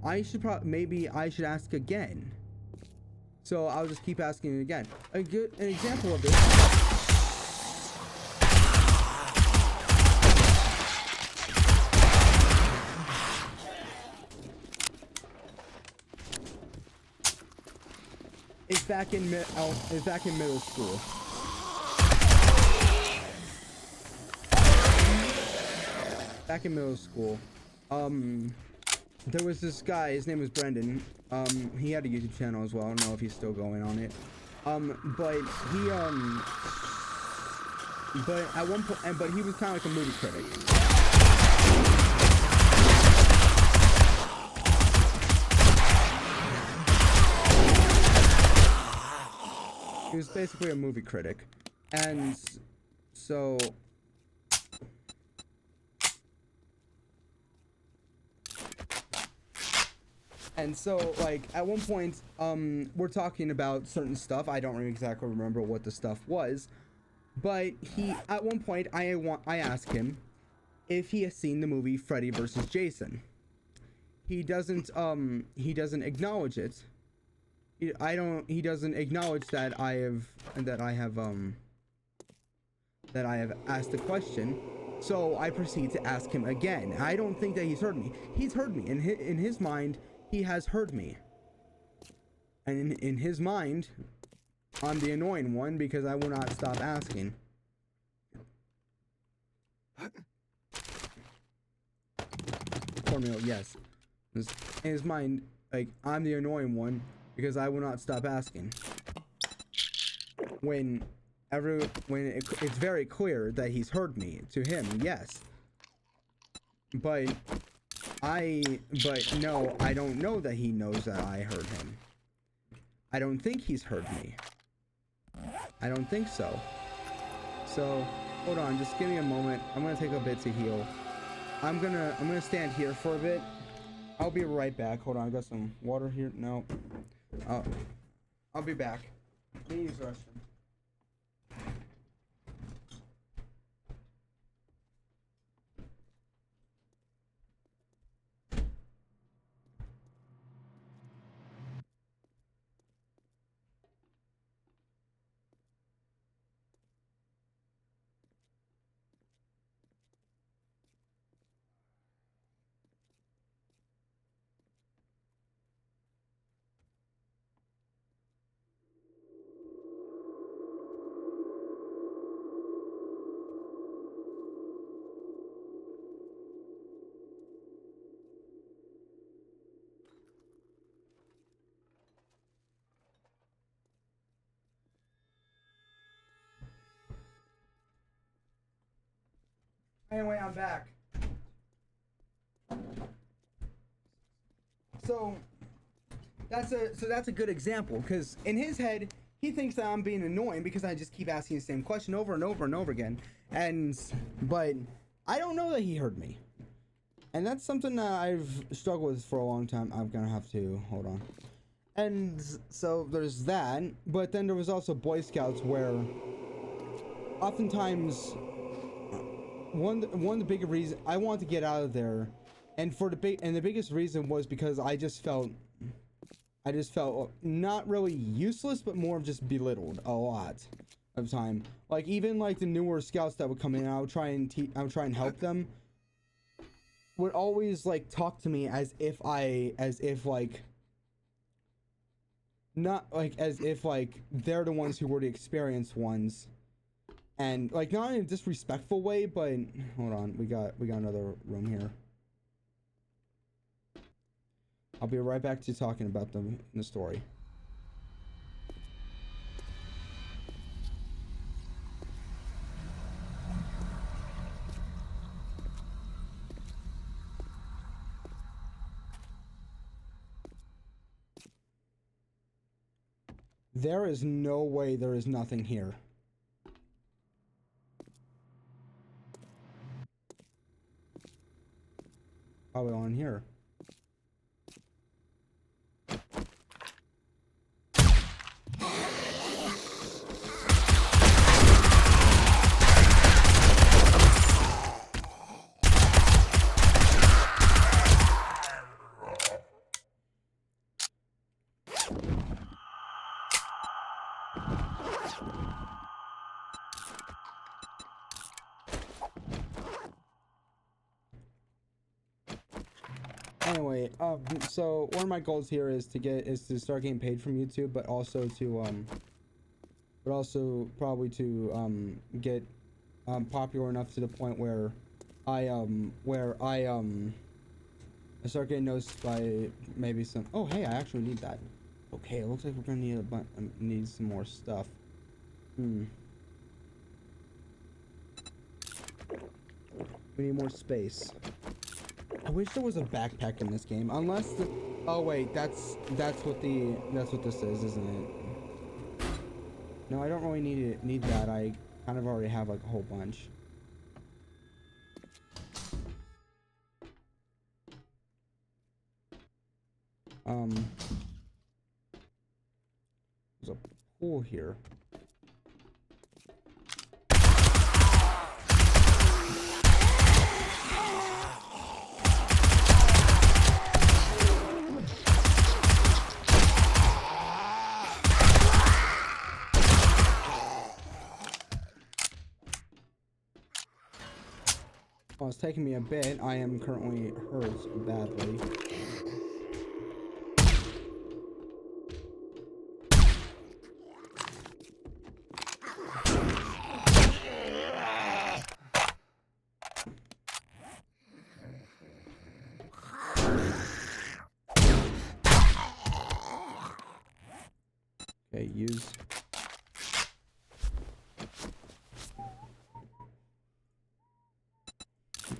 maybe I should ask again. So I'll just keep asking it again. An example of this. Is back in middle school. Back in middle school, there was this guy. His name was Brendan. He had a YouTube channel as well. I don't know if he's still going on it. But he but at one point, but he was kind of like a movie critic. He was basically a movie critic, and so like at one point we're talking about certain stuff. I don't really exactly remember what the stuff was, but at one point I asked him if he has seen the movie Freddy vs. Jason. He doesn't acknowledge it. He doesn't acknowledge that I have asked the question. So I proceed to ask him again. I don't think that he's heard me. He's heard me. In his mind, he has heard me. And in his mind, I'm the annoying one because I will not stop asking. Cornmeal, yes. In his mind, like, I'm the annoying one because I will not stop asking. When it's very clear that he's heard me. To him, yes. But no, I don't know that he knows that I heard him. I don't think he's heard me. I don't think so. So, hold on, just give me a moment. I'm gonna take a bit to heal. I'm gonna stand here for a bit. I'll be right back. Hold on, I got some water here. No. I'll be back. Let me use the restroom. Anyway, I'm back. So that's a good example, because in his head he thinks that I'm being annoying because I just keep asking the same question over and over and over again. But I don't know that he heard me. And that's something that I've struggled with for a long time. I'm gonna have to hold on. And so there's that, but then there was also Boy Scouts where oftentimes one of the big reasons I wanted to get out of there, and the biggest reason was because I just felt not really useless, but more of just belittled a lot of time. Like even like the newer scouts that would come in, I would try and help them, would always like talk to me as if they're the ones who were the experienced ones. And like not in a disrespectful way, but hold on, we got another room here. I'll be right back to talking about the story. There is no way there is nothing here. Probably on here. Anyway, so one of my goals here is to start getting paid from YouTube, but also probably to get popular enough to the point where I start getting noticed by maybe some. Oh, hey, I actually need that. Okay, it looks like we're gonna need some more stuff. We need more space. I wish there was a backpack in this game. Unless the. Oh wait, that's what this is, isn't it? No, I don't really need that. I kind of already have like a whole bunch. There's a pool here. Well, it's taking me a bit. I am currently hurt badly. Okay, use.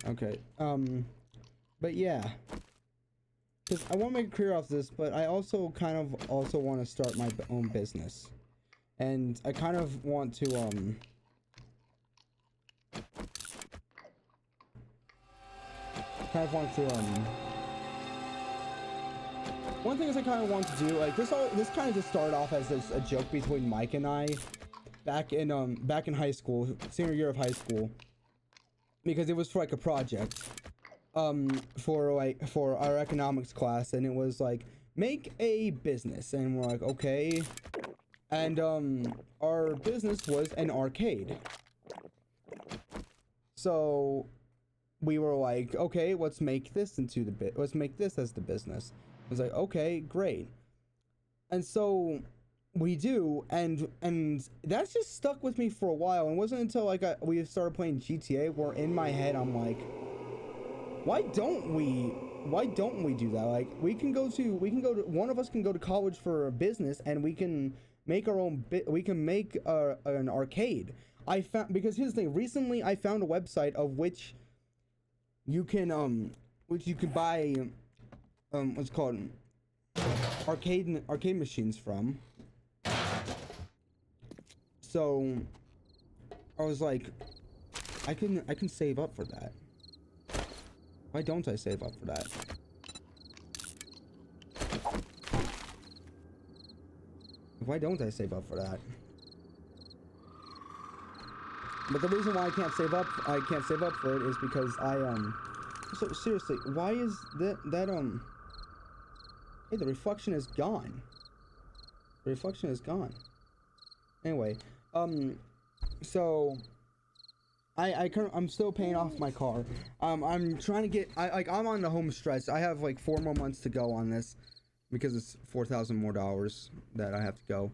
Okay, but yeah, because I want to make a career off this, but I also want to start my own business, and I kind of want to one thing is I kind of want to do, like, this kind of just started off as a joke between Mike and I back in high school, senior year of high school, because it was for like a project for our economics class, and it was like, make a business, and we're like, okay, and our business was an arcade. So we were like, okay, let's make this as the business. I was like, okay, great. And so we do, and that's just stuck with me for a while. And it wasn't until like we started playing GTA where in my head I'm like, why don't we do that? Like, one of us can go to college for a business, and we can make our own an arcade. Because here's the thing, recently I found a website of which you can buy what's called arcade machines from. So I was like, I can save up for that. Why don't I save up for that? Why don't I save up for that? But the reason why I can't save up for it is because so seriously, why is that hey, the reflection is gone. The reflection is gone. Anyway, so I'm still paying off my car. I'm trying to get, I'm on the home stretch. I have like 4 more months to go on this because it's $4,000 more that I have to go.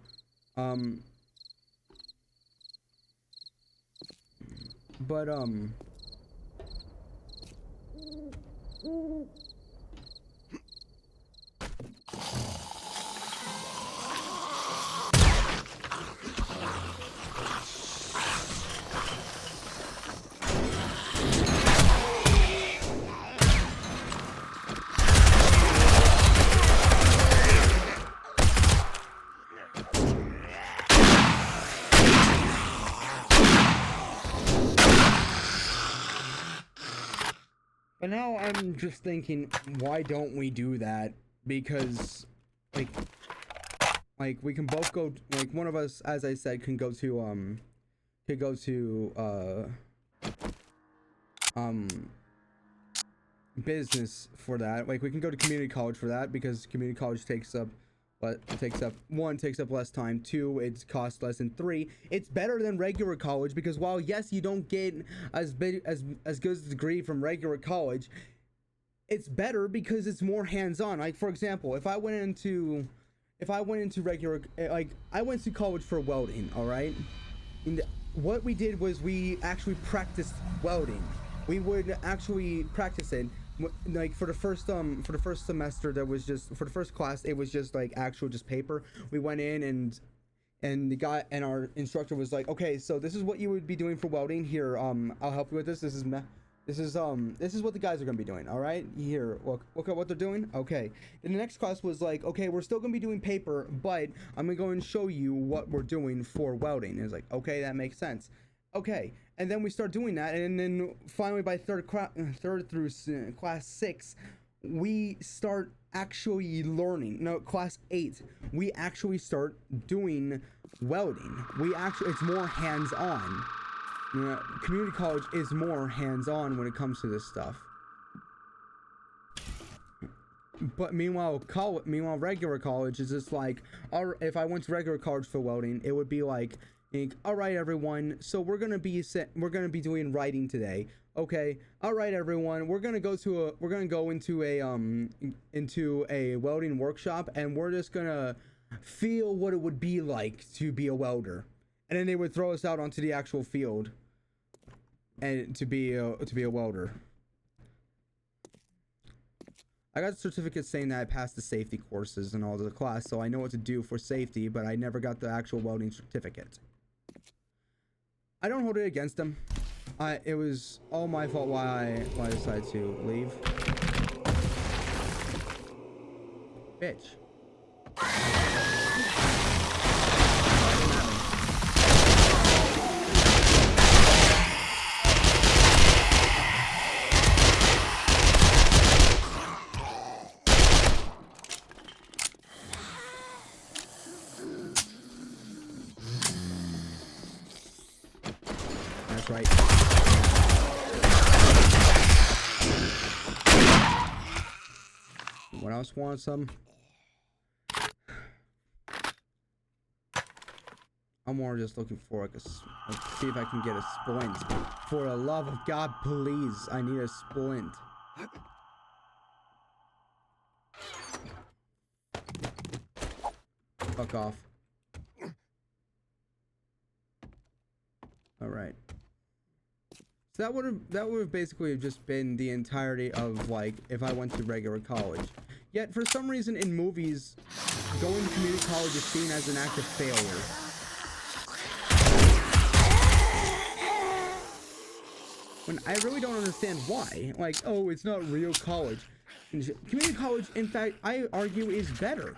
But now I'm just thinking, why don't we do that? Because like we can both go, like one of us, as I said, can go to business for that. Like we can go to community college for that, because community college takes up less time, 2, it costs less, and 3, it's better than regular college, because while yes, you don't get as good a degree from regular college, it's better because it's more hands-on. Like, for example, if I went into regular, like, I went to college for welding, all right? And what we did was we actually practiced welding. We would actually practice it. Like, for the first semester, that was just, for the first class, it was just like actual just paper. We went in, and the guy and our instructor was like, okay, so this is what you would be doing for welding. Here, I'll help you with this. This is what the guys are gonna be doing. All right, here, look at what they're doing. Okay, then the next class was like, okay, we're still gonna be doing paper, but I'm gonna go and show you what we're doing for welding. And it's like, okay, that makes sense. Okay, and then we start doing that, and then finally by third through class 6, we start actually learning. No, class 8, we actually start doing welding. It's more hands-on. Community college is more hands-on when it comes to this stuff. But meanwhile, regular college is just like, if I went to regular college for welding, it would be like, all right, everyone, so we're gonna be doing writing today. Okay, all right, everyone, we're gonna go into a welding workshop, and we're just gonna feel what it would be like to be a welder. And then they would throw us out onto the actual field and to be a welder. I got a certificate saying that I passed the safety courses and all the class, so I know what to do for safety, but I never got the actual welding certificate. I don't hold it against them. It was all my fault why I decided to leave. Bitch. That's right. What else wants some? I'm more just looking for like see if I can get a splint. For the love of God, please, I need a splint. Fuck off. All right. So that would have basically just been the entirety of, like, if I went to regular college. Yet for some reason in movies, going to community college is seen as an act of failure. When I really don't understand why. Like, oh, it's not real college. Community college, in fact, I argue is better.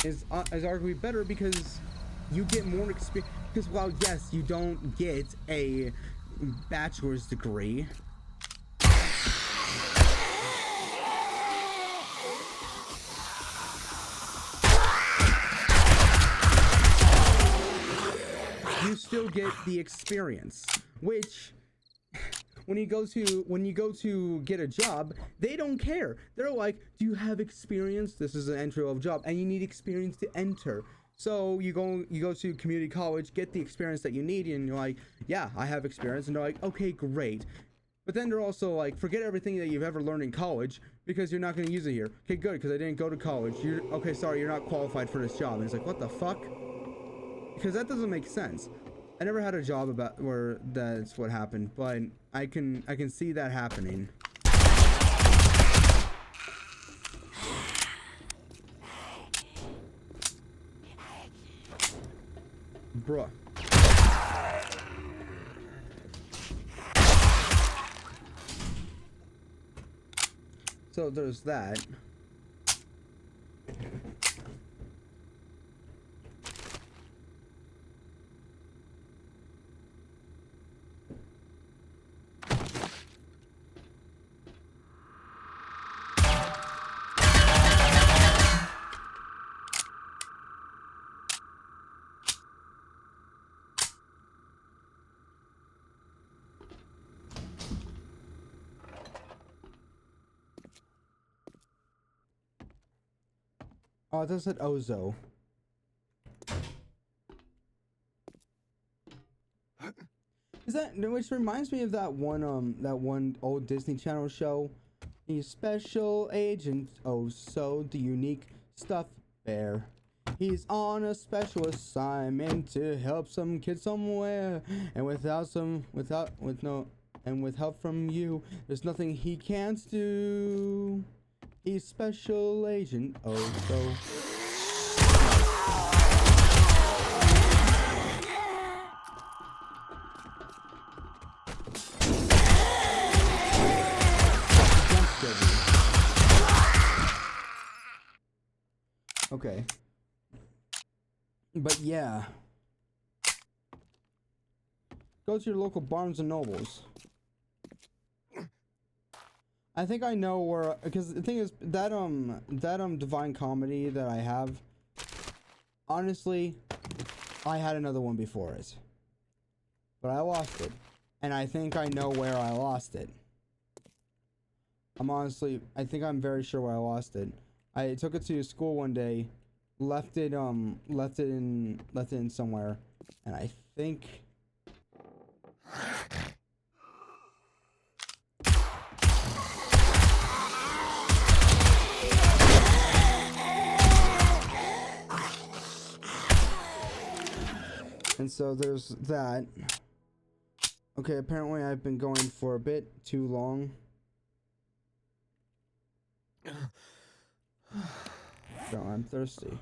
Is arguably better because you get more experience. Because while yes, you don't get a bachelor's degree, you still get the experience, which when you go to get a job, they don't care. They're like, do you have experience? This is an entry-level job and you need experience to enter. So you go to community college, get the experience that you need, and you're like, yeah, I have experience. And they're like, okay, great. But then they're also like, forget everything that you've ever learned in college because you're not going to use it here. Okay, good, because I didn't go to college. Okay, sorry, you're not qualified for this job. And it's like, what the fuck? Because that doesn't make sense. I never had a job about where that's what happened, but I can see that happening. Bruh. So there's that. Oh, it does said Ozo. Is that, which reminds me of that one old Disney Channel show, the Special Agent, oh so the unique stuff bear. He's on a special assignment to help some kid somewhere, and with help from you, there's nothing he can't do. He's Special Agent, oh so. Okay. But yeah. Go to your local Barnes and Nobles. I think I know where, because the thing is that Divine Comedy that I have, honestly, I had another one before it. But I lost it. And I think I know where I lost it. I think I'm very sure where I lost it. I took it to school one day, left it in somewhere, and I think and so there's that. Okay, apparently I've been going for a bit too long. So I'm thirsty.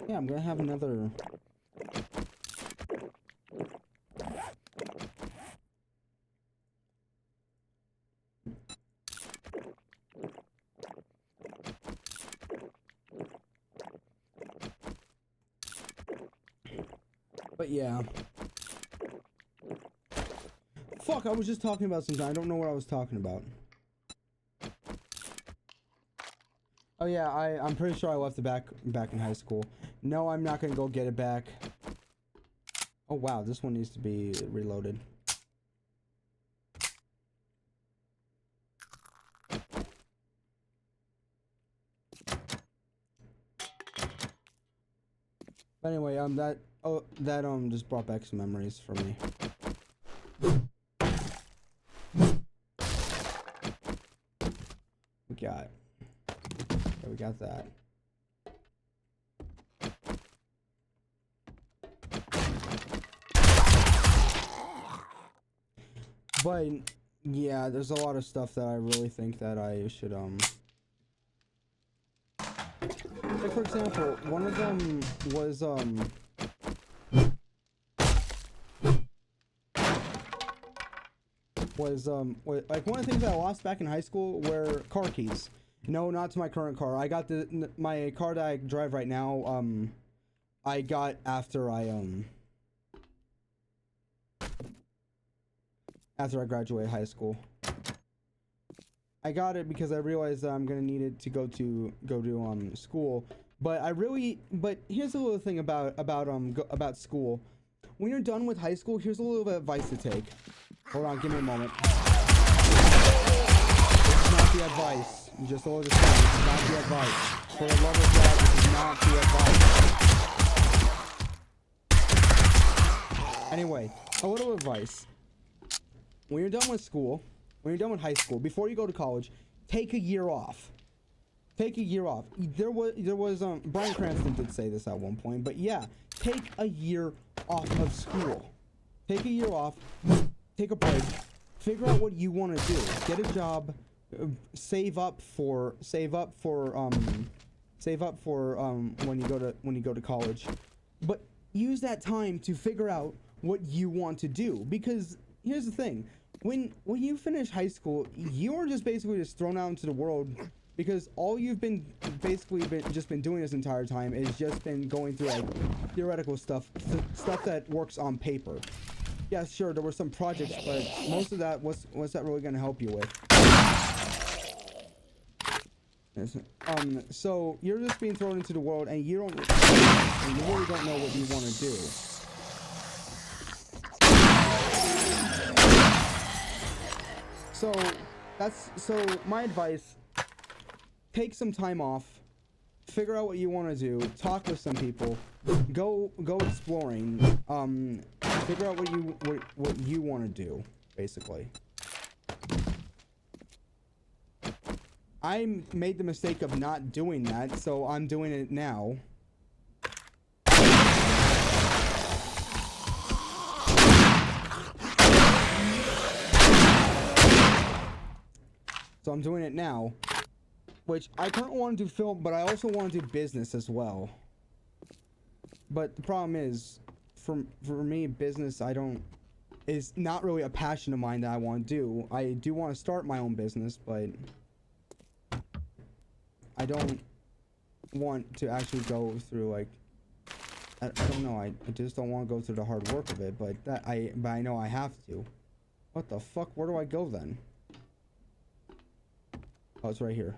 Yeah, I'm gonna have another. But yeah. Fuck, I was just talking about something. I don't know what I was talking about. Oh yeah, I'm pretty sure I left it back in high school. No, I'm not gonna go get it back. Oh wow, this one needs to be reloaded. But anyway, that just brought back some memories for me. We got that. But yeah, there's a lot of stuff that I really think that I should like, for example, one of them was like one of the things that I lost back in high school were car keys. No, not to my current car. I got my car that I drive right now. I got after I graduated high school. I got it because I realized that I'm gonna need it to go to school. But here's a little thing about school. When you're done with high school, here's a little bit of advice to take. Hold on, give me a moment. This is not the advice. Just all the time, this is not the advice. For the love of God, this is not the advice. Anyway, a little advice. When you're done with school, when you're done with high school, before you go to college, take a year off. Take a year off. There was Bryan Cranston did say this at one point, but yeah, take a year off of school. Take a year off. Take a break. Figure out what you want to do. Get a job. Save up for when you go to college. But use that time to figure out what you want to do, because here's the thing. When you finish high school, you're just basically just thrown out into the world, because all you've been doing this entire time is just been going through like theoretical stuff that works on paper. Yeah, sure, there were some projects, but most of that, what's that really going to help you with? So you're just being thrown into the world, and you really don't know what you want to do. so my advice, take some time off, figure out what you want to do, talk with some people, go exploring, figure out what you want to do, basically. I made the mistake of not doing that, so I'm doing it now. So I'm doing it now, which I currently want to do film, but I also want to do business as well. But the problem is, for me, business is not really a passion of mine that I want to do. I do want to start my own business, but I don't want to actually go through, like, I don't know, I just don't want to go through the hard work of it, but I know I have to. What the fuck? Where do I go then? Oh, it's right here.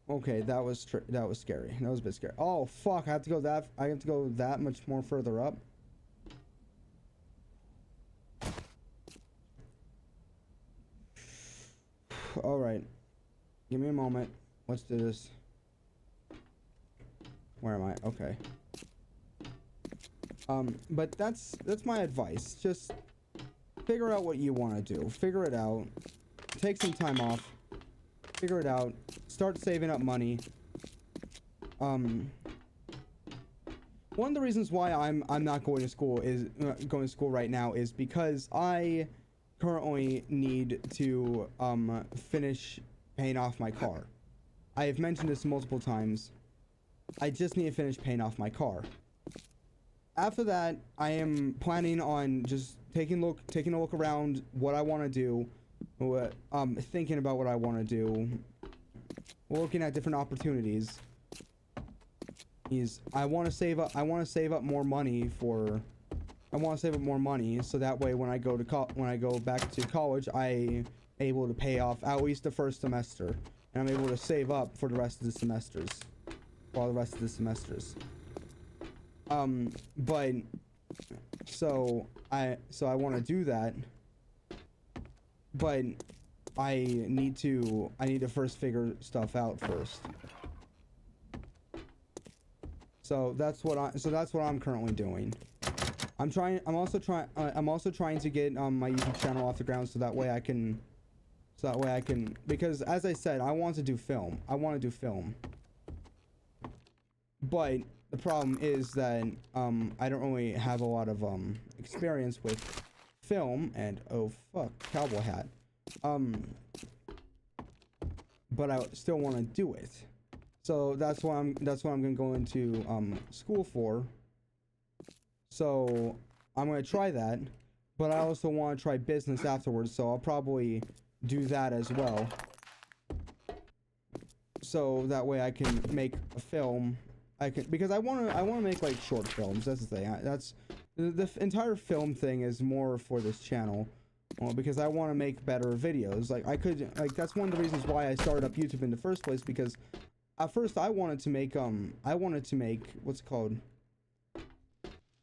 Okay, that was scary. That was a bit scary. Oh fuck! I have to go that much more further up. All right, give me a moment. Let's do this. Where am I? Okay. But that's my advice. Just figure out what you want to do. Figure it out. Take some time off. Figure it out. Start saving up money. One of the reasons why I'm not going to school right now is because I currently need to finish paying off my car. I have mentioned this multiple times. I just need to finish paying off my car. After that, I am planning on just taking a look around what I want to do, thinking about what I want to do, looking at different opportunities. I want to save up more money so that way when I go back to college, I'm able to pay off at least the first semester, and I'm able to save up for the rest of the semesters. But so I want to do that, but I need to first figure stuff out first. So that's what I'm currently doing. I'm also trying to get my YouTube channel off the ground so that way I can because as I said, I want to do film. But the problem is that I don't really have a lot of experience with film, and oh fuck, cowboy hat. But I still want to do it. So that's what I'm going to go into school for. So I'm going to try that, but I also want to try business afterwards, so I'll probably do that as well. So that way I can make a film. Because I want to make like short films. That's the thing. That's the entire film thing is more for this channel. Because I want to make better videos. That's one of the reasons why I started up YouTube in the first place, because at first I wanted to make what's it called?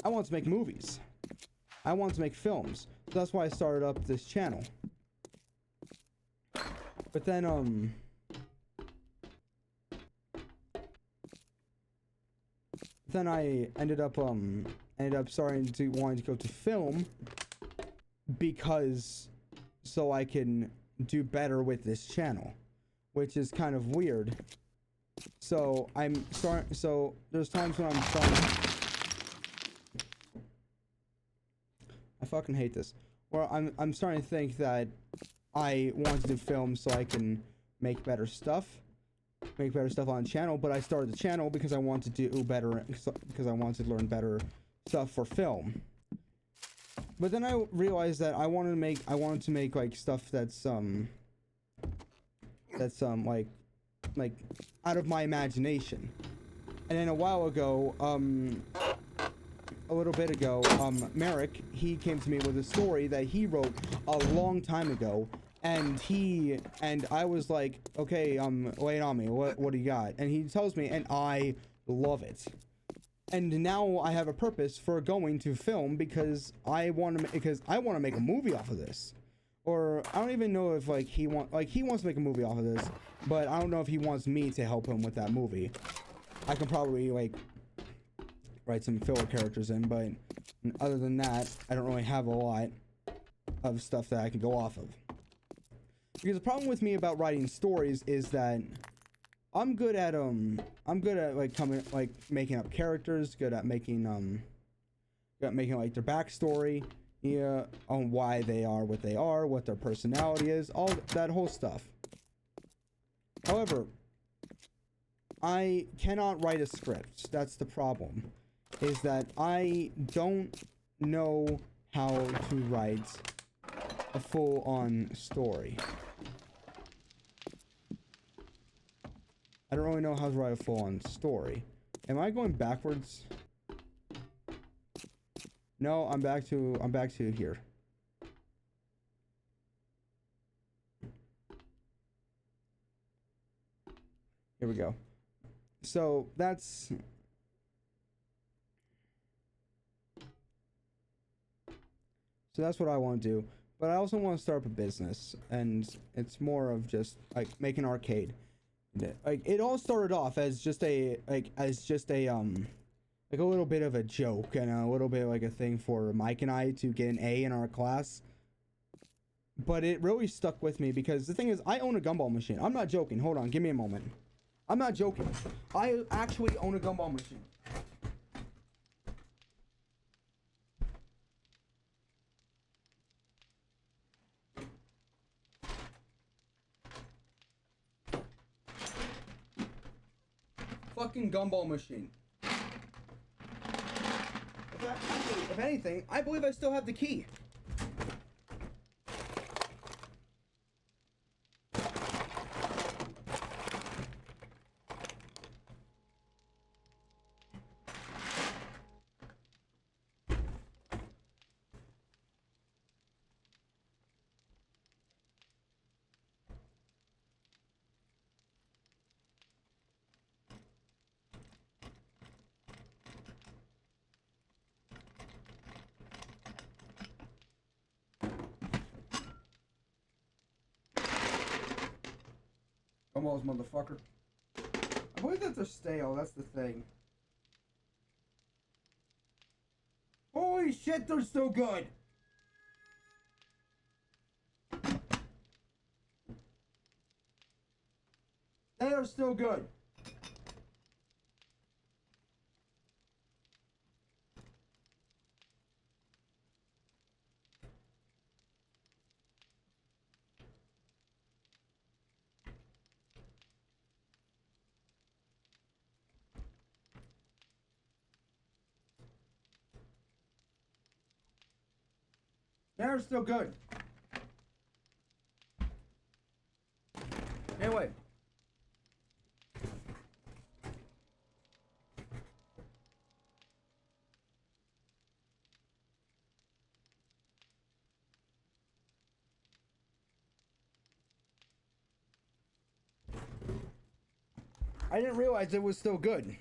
I wanted to make movies. I wanted to make films. So that's why I started up this channel. But then I ended up wanting to go to film because so I can do better with this channel, which is kind of weird. So there's times when I'm starting. I fucking hate this. Well, I'm starting to think that I want to do film so I can make better stuff on the channel, but I started the channel because I want to do better, because I want to learn better stuff for film. But then I realized that I wanted to make like stuff that's like out of my imagination. And then a while ago, a little bit ago, Merrick, he came to me with a story that he wrote a long time ago, and I was like, okay, lay it on me, what do you got? And he tells me, and I love it. And now I have a purpose for going to film because I want to make a movie off of this. Or I don't even know if like he wants to make a movie off of this, but I don't know if he wants me to help him with that movie. I can probably like write some filler characters in, but other than that, I don't really have a lot of stuff that I can go off of. Because the problem with me about writing stories is that I'm good at like making up characters, good at making like their backstory, yeah, on why they are what they are, what their personality is, all that whole stuff. However, I cannot write a script. That's the problem, is that I don't know how to write a full-on story. I don't really know how to write a full-on story. Am I going backwards? No, I'm back to here. Here we go. So that's what I want to do. But I also want to start up a business, and it's more of just like make an arcade. Like it all started off as just a little bit of a joke and a little bit like a thing for Mike and I to get an A in our class. But it really stuck with me because the thing is, I own a gumball machine. I'm not joking. Hold on, give me a moment. I'm not joking. I actually own a gumball machine. Fucking gumball machine. If anything, I believe I still have the key. Gumballs, motherfucker. I believe that they're stale, that's the thing. Holy shit, they're so good! They are still good. They're still good. Anyway. I didn't realize it was still good.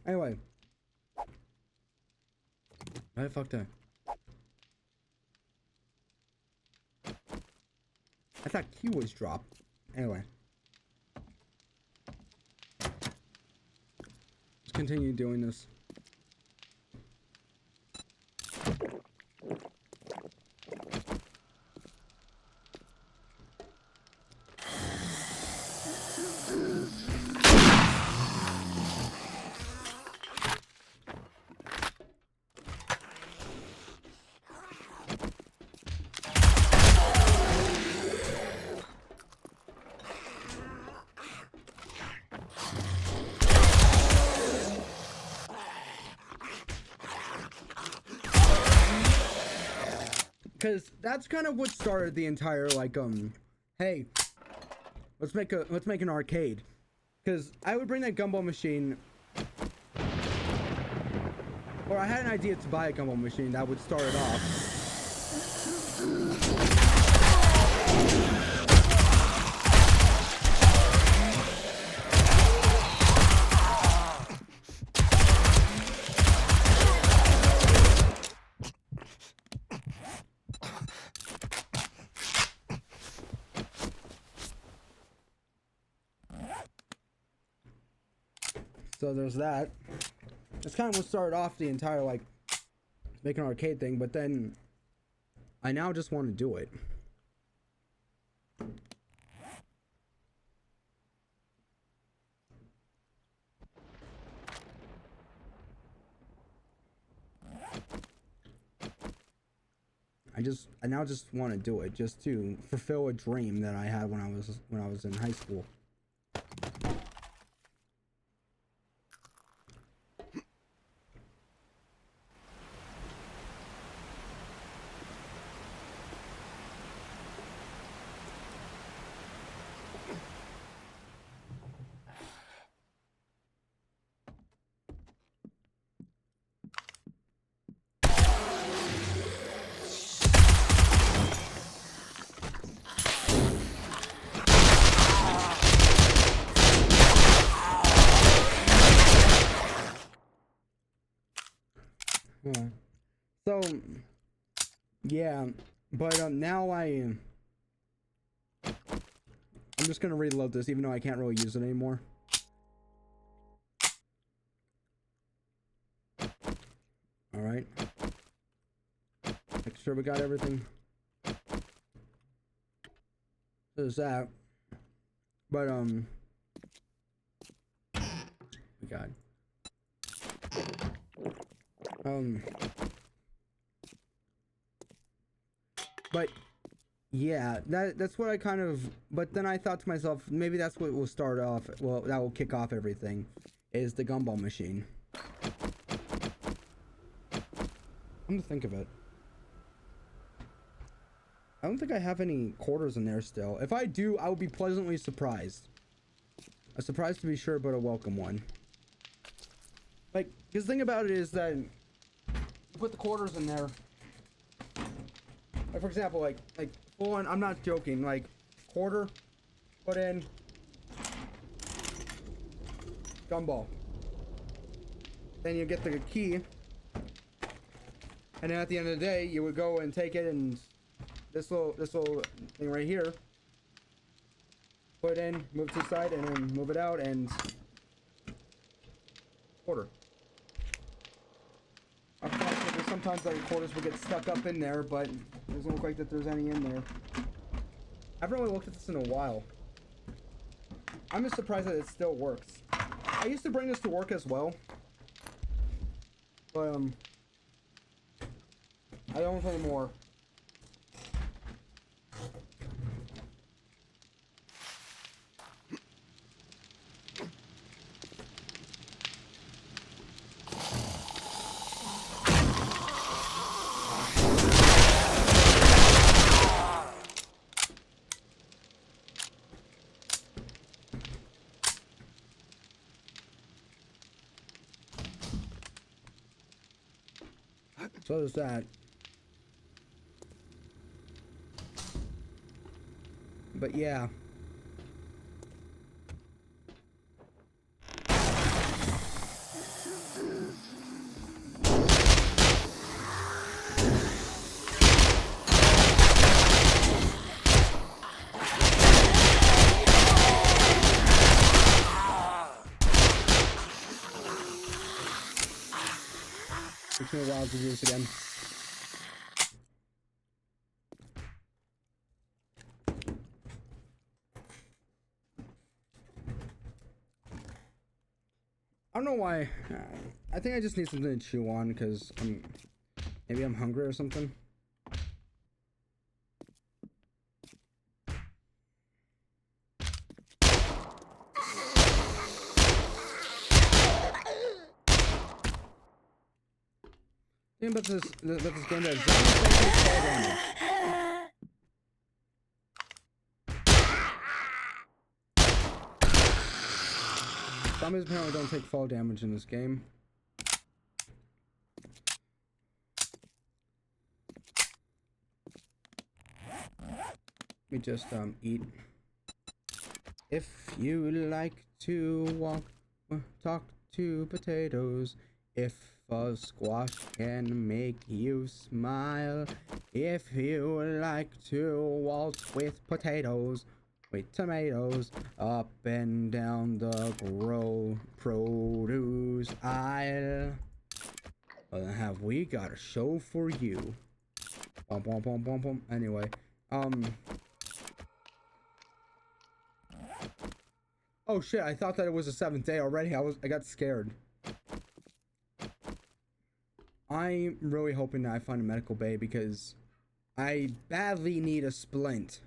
Anyway. I fucked up. I thought Q was dropped. Anyway. Let's continue doing this. Because that's kind of what started the entire like hey, let's make an arcade. Because I would bring that gumball machine, or I had an idea to buy a gumball machine that would start it off. So there's that. That's kind of what started off the entire, like, making an arcade thing, but then I now just want to do it. I now just want to do it just to fulfill a dream that I had when I was in high school. Yeah. So, yeah, but now I'm just gonna reload this, even though I can't really use it anymore. All right. Make sure we got everything. There's that. But we got. But yeah, that's what I kind of, but then I thought to myself, maybe that's what will start off, well, that will kick off everything, is the gumball machine. Come to think of it, I don't think I have any quarters in there still. If I do, I will be pleasantly surprised. A surprise to be sure, but a welcome one. Like, because the thing about it is that you put the quarters in there. Like, for example, like full on, I'm not joking, like quarter, put in gumball. Then you get the key. And then at the end of the day, you would go and take it and this little thing right here. Put it in, move to the side, and then move it out and quarter. Sometimes the quarters will get stuck up in there, but it doesn't look like that there's any in there. I haven't really looked at this in a while. I'm just surprised that it still works. I used to bring this to work as well, but I don't anymore. So there's that. But yeah. Takes me a while to do this again. I don't know why. I think I just need something to chew on because maybe I'm hungry or something. The thing about this game that zombies don't take fall damage. Zombies apparently don't take fall damage in this game. Let me just eat. If you like to walk, talk to potatoes. If a squash can make you smile. If you like to waltz with potatoes. Wait, tomatoes up and down the produce aisle. Have we got a show for you? Bum, bum, bum, bum, bum. Anyway, oh shit! I thought that it was the 7th day already. I got scared. I'm really hoping that I find a medical bay because I badly need a splint.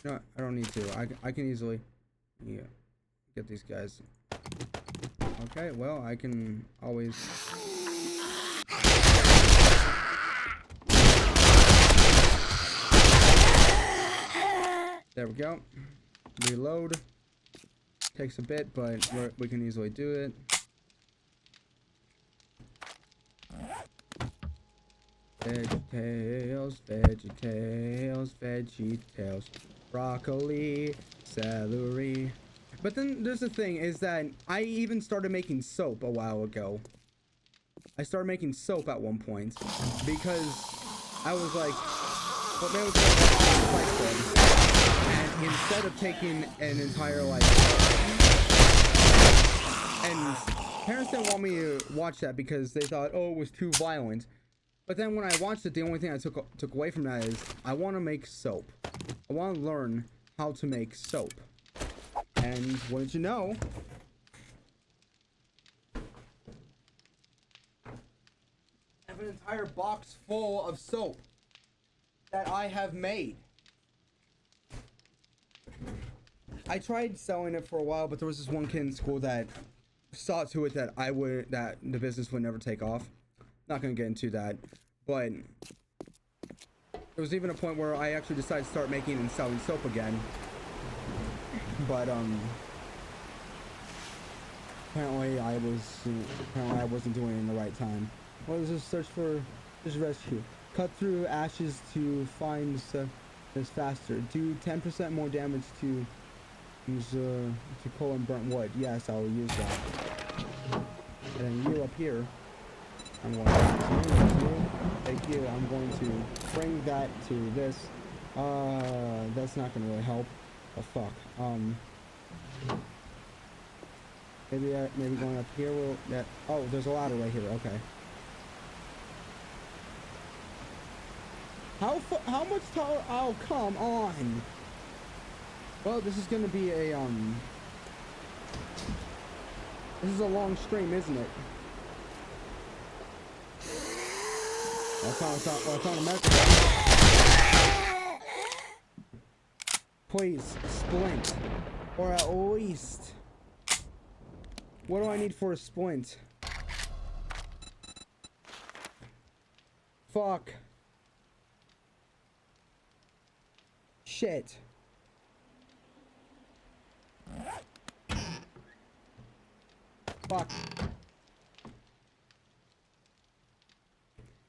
No, I don't need to. I can easily, yeah, get these guys. Okay, well, I can always. There we go. Reload. Takes a bit, but we can easily do it. VeggieTales, VeggieTales, VeggieTales. Broccoli, celery. But then there's the thing is that I even started making soap a while ago. I started making soap at one point because I was like, well, maybe it's like and instead of taking an entire like, and parents didn't want me to watch that because they thought, oh, it was too violent. But then when I watched it, the only thing I took away from that is I want to make soap. I want to learn how to make soap. And what did you know? I have an entire box full of soap that I have made. I tried selling it for a while, but there was this one kid in school that saw to it that that the business would never take off. Not gonna get into that, but there was even a point where I actually decided to start making and selling soap again. But apparently I wasn't doing it in the right time. What is this? Search for this rescue. Cut through ashes to find this faster. Do 10% more damage to coal and burnt wood. Yes, I'll use that. And then you up here. I'm going to use you. Thank you. I'm going to bring that to this. That's not going to really help. Oh fuck. Maybe going up here will that. Oh, there's a ladder right here. Okay. How much taller? Oh, come on. Well, this is going to be a This is a long stream, isn't it? I found a medical. Please, splint. Or at least... What do I need for a splint? Fuck. Shit. Fuck.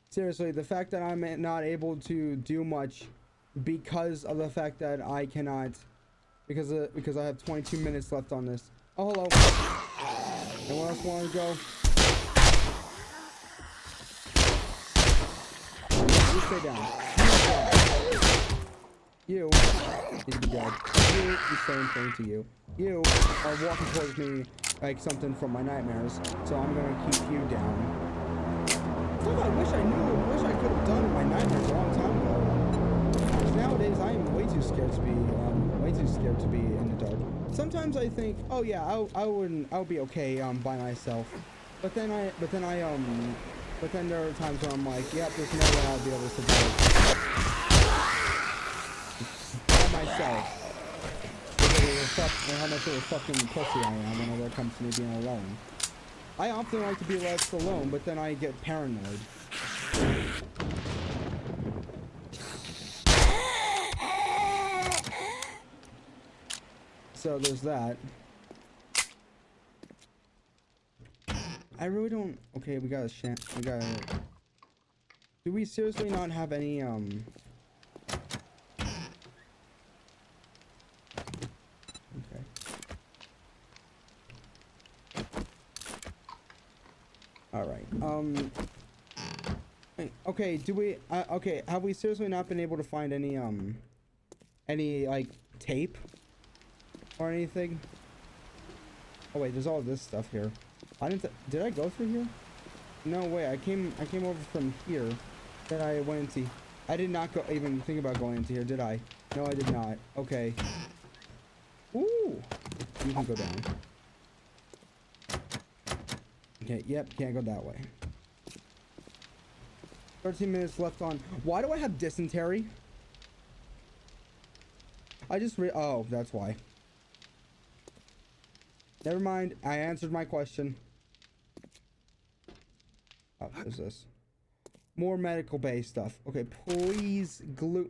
Seriously, the fact that I'm not able to do much because of the fact that I cannot, because I have 22 minutes left on this. Oh, hello. Anyone else want to go? You stay down. You need to be dead. You, the same thing to you. You are walking towards me like something from my nightmares, so I'm gonna keep you down. Stuff I wish I could have done in my nightmares a long time ago. Because nowadays I am way too scared to be in the dark. Sometimes I think, oh yeah, I would be okay by myself. But then there are times where I'm like, yep, there's no way I'll be able to survive by myself. How much of a fucking pussy I am whenever it comes to me being alone. I often like to be left alone, but then I get paranoid. So there's that. I really don't. Okay, we got a do we seriously not have any Okay. All right. Okay, do we okay, have we seriously not been able to find any like tape or anything? Oh wait, there's all this stuff here. Did I go through here? No way, I came over from here. Then I went into, I did not go even think about going into here, did I? No, I did not. Okay. Ooh, you can go down. Okay, yep, can't go that way. 13 minutes left on. Why do I have dysentery? Oh, that's why. Never mind. I answered my question. Oh, what is this? More medical bay stuff. Okay, please glue.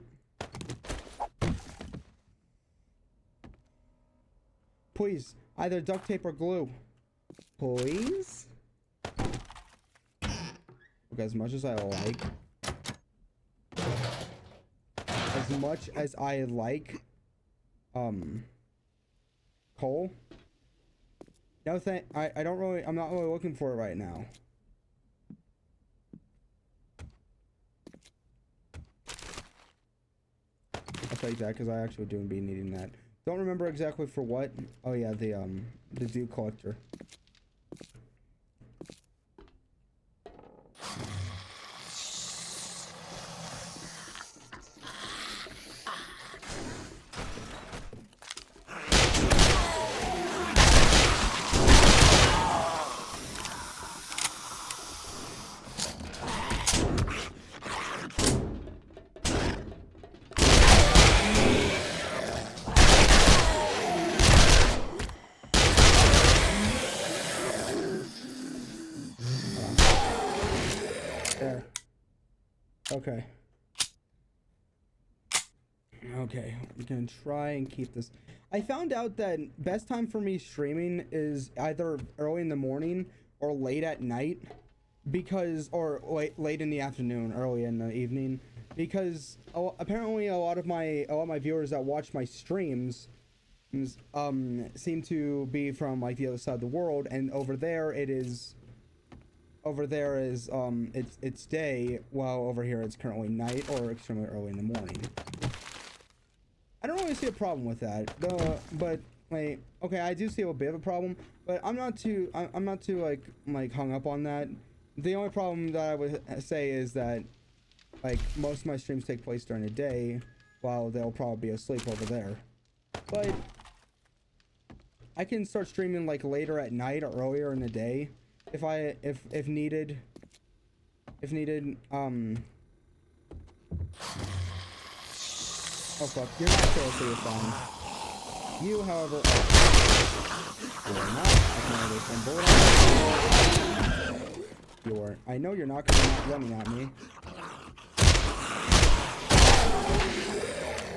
Please, either duct tape or glue. Please? Okay, as much as I like. As much as I like coal. No thank I don't really I'm not really looking for it right now. I'll take that because I actually do be needing that. Don't remember exactly for what. Oh yeah, the dew collector. There. Okay. Okay, we can try and keep this. I found out that best time for me streaming is either early in the morning or late at night, because or late in the afternoon, early in the evening, because apparently a lot of my viewers that watch my streams seem to be from like the other side of the world, and over there is it's day, while over here it's currently night or extremely early in the morning. I don't really see a problem with that, though. But like, okay, I do see a bit of a problem, but I'm not too like hung up on that. The only problem that I would say is that like most of my streams take place during the day, while they'll probably be asleep over there. But I can start streaming like later at night or earlier in the day if needed. If needed, oh fuck, you're not killed, so you're fine. You, however, you're not. I can already send bullet on. You are. I know you're not, because you're not running at me.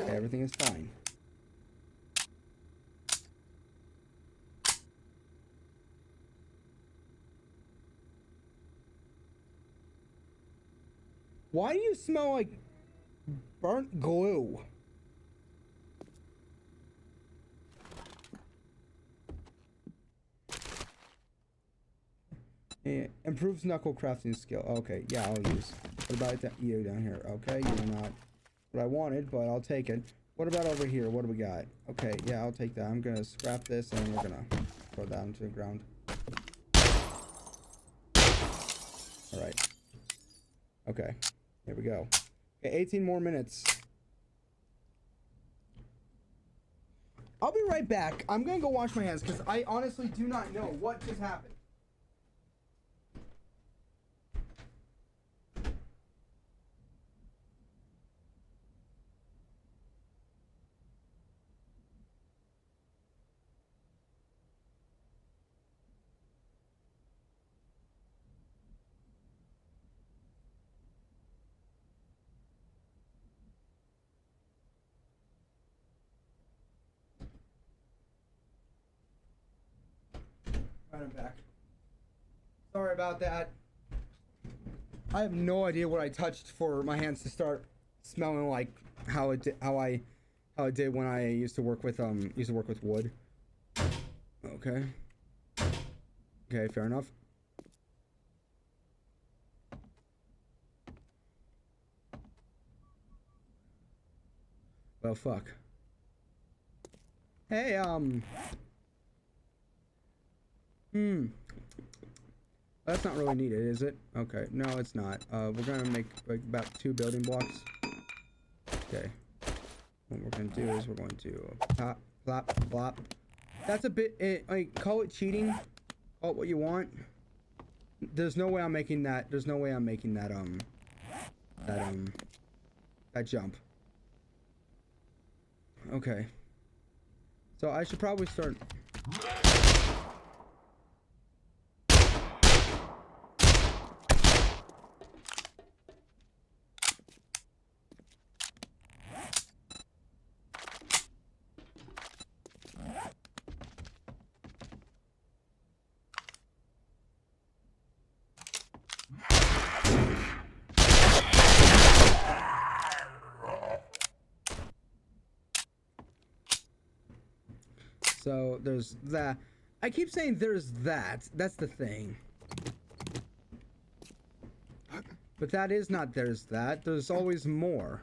Okay, everything is fine. Why do you smell like burnt glue? Yeah, improves knuckle crafting skill. Okay, yeah, I'll use. What about you down here? Okay, you're not what I wanted, but I'll take it. What about over here? What do we got? Okay, yeah, I'll take that. I'm gonna scrap this, and we're gonna throw that into the ground. All right. Okay, here we go. Okay, 18 more minutes. I'll be right back. I'm gonna go wash my hands because I honestly do not know what just happened. Right, I'm back. Sorry about that. I have no idea what I touched for my hands to start smelling like how it did, how it did when I used to work with wood. Okay. Okay, fair enough. Well, fuck. Hey, that's not really needed, is it? Okay, no, it's not. We're gonna make like about 2 building blocks. Okay. What we're gonna do is we're going to pop, plop, plop. That's a bit, like, call it cheating. Call it what you want. There's no way I'm making that. There's no way I'm making that, that jump. Okay. So I should probably start. So there's that. I keep saying there's that. That's the thing. But that is not there's that. There's always more.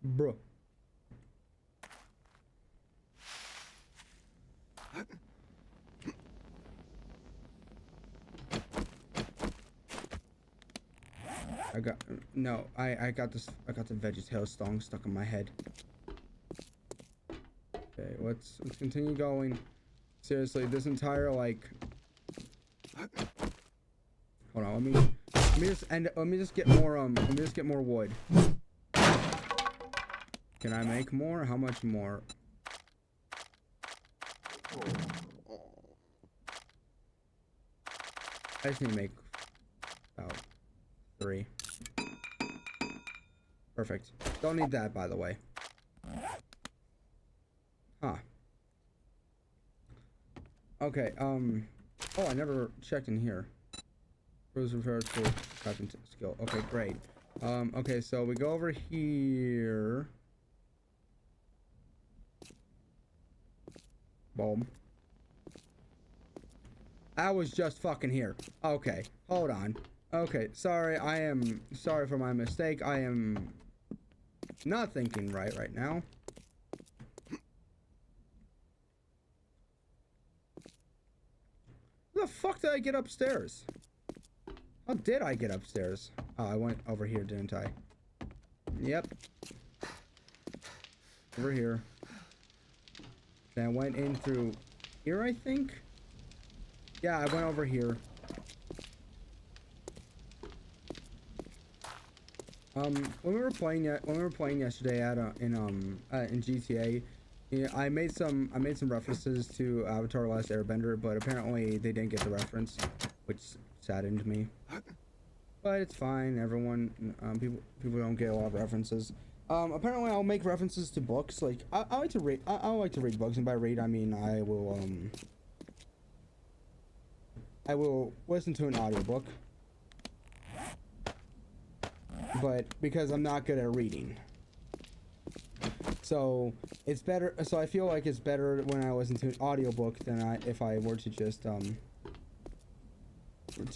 Bro. I got the VeggieTales song stuck in my head. Okay, let's continue going. Seriously, this entire like. Hold on, let me just get more wood. Can I make more? How much more? I just need to make about 3. Perfect. Don't need that, by the way. Huh. Okay, oh, I never checked in here. Rose refers to crafting skill. Okay, great. Okay, so we go over here. Boom. I was just fucking here. Okay, hold on. Okay, sorry, I am sorry for my mistake. I am not thinking right now. How the fuck did I get upstairs? How did I get upstairs? Oh, I went over here, didn't I? Yep. Over here. Then I went in through here, I think? Yeah, I went over here. When we were playing yesterday in GTA, yeah, I made some references to Avatar: Last Airbender, but apparently they didn't get the reference, which saddened me. But it's fine. Everyone, people don't get a lot of references. Apparently I'll make references to books. Like I like to read. I like to read books, and by read I mean I will listen to an audiobook. But because I'm not good at reading, so it's better. So I feel like it's better when I listen to an audiobook than if I were to just to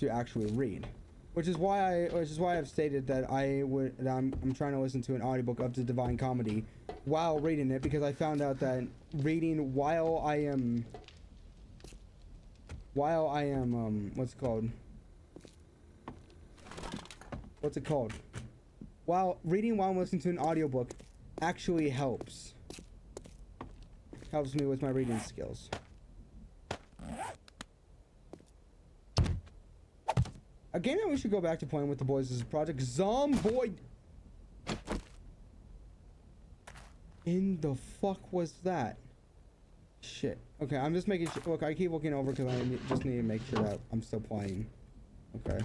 actually read. Which is why I've stated that I'm trying to listen to an audiobook of the Divine Comedy while reading it, because I found out that reading while I am what's it called? While I'm listening to an audiobook actually helps me with my reading skills. A game that we should go back to playing with the boys is Project Zomboid. In the fuck was that? Shit. Okay, I'm just making sure. Look, I keep looking over because I just need to make sure that I'm still playing. Okay.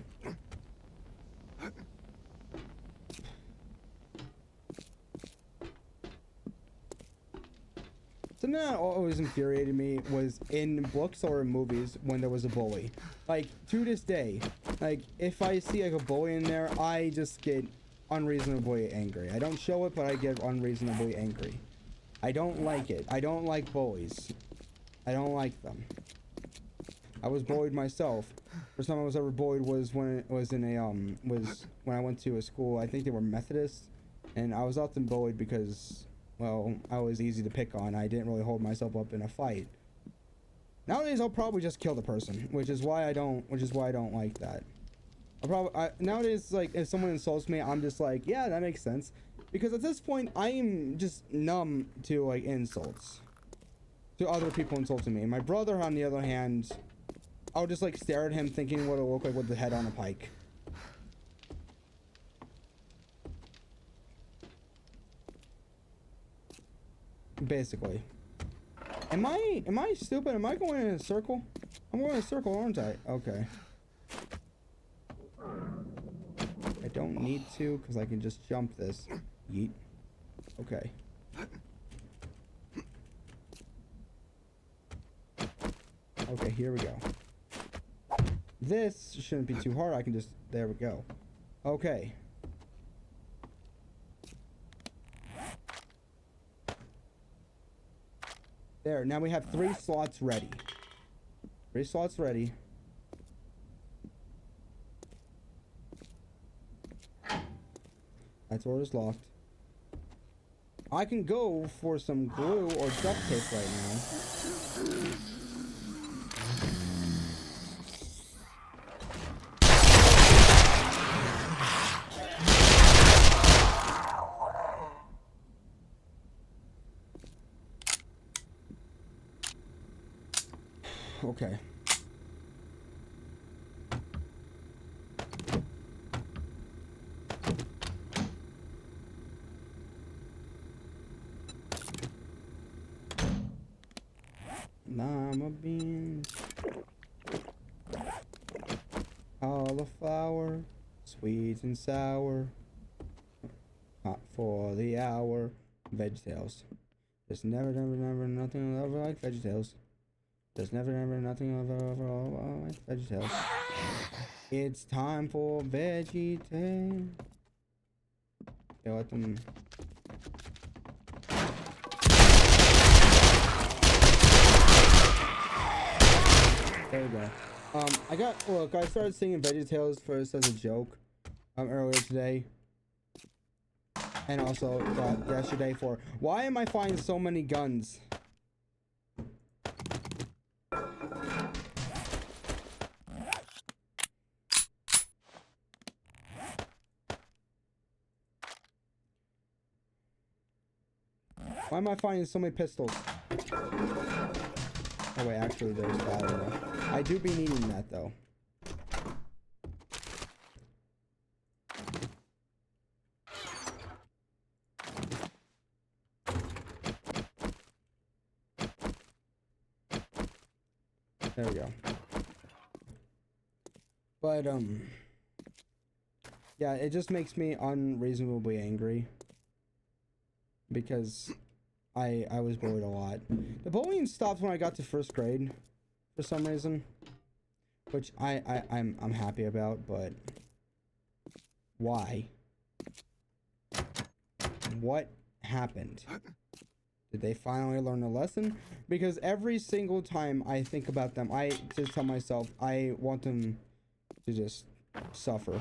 Something that always infuriated me was in books or in movies when there was a bully. Like, to this day, like, if I see like a bully in there, I just get unreasonably angry. I don't show it, but I get unreasonably angry. I don't like it. I don't like bullies. I don't like them. I was bullied myself. First time I was ever bullied was when it was in a was when I went to a school. I think they were Methodist, and I was often bullied because, well, I was easy to pick on. I didn't really hold myself up in a fight. Nowadays, I'll probably just kill the person, which is why I don't like that. Nowadays, like, if someone insults me, I'm just like, yeah, that makes sense, because at this point, I am just numb to like insults, to other people insulting me. My brother, on the other hand, I'll just like stare at him, thinking what it'll look like with the head on a pike. Basically. Am I stupid? Am I going in a circle? I'm going in a circle, aren't I? Okay. I don't need to, because I can just jump this. Yeet. Okay. Okay, here we go. This shouldn't be too hard. I can just... There we go. Okay. There, now we have 3 slots ready. 3 slots ready. That door is locked. I can go for some glue or duct tape right now. Okay. Lima beans, cauliflower, sweet and sour, hot for the hour, VeggieTales. Just never, nothing ever like VeggieTales. Just never, nothing ever like VeggieTales. It's time for VeggieTales. Okay, let them. There we go. Look, I started singing VeggieTales first as a joke, earlier today. And also, yesterday for, why am I finding so many guns? Why am I finding so many pistols? Oh wait, actually there's that. I do be needing that though. There we go. But yeah, it just makes me unreasonably angry because I was bullied a lot. The bullying stopped when I got to 1st grade for some reason, which I'm happy about, but why? What happened? Did they finally learn a lesson? Because every single time I think about them, I just tell myself I want them to just suffer.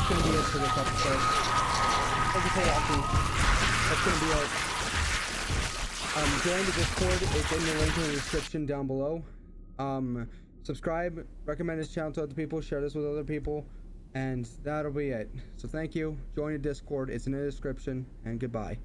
Gonna be it for this episode. Thank you for watching. That's gonna be it. Join the Discord. It's in the link in the description down below. Subscribe, recommend this channel to other people, share this with other people, and that'll be it. So thank you. Join the Discord. It's in the description, and goodbye.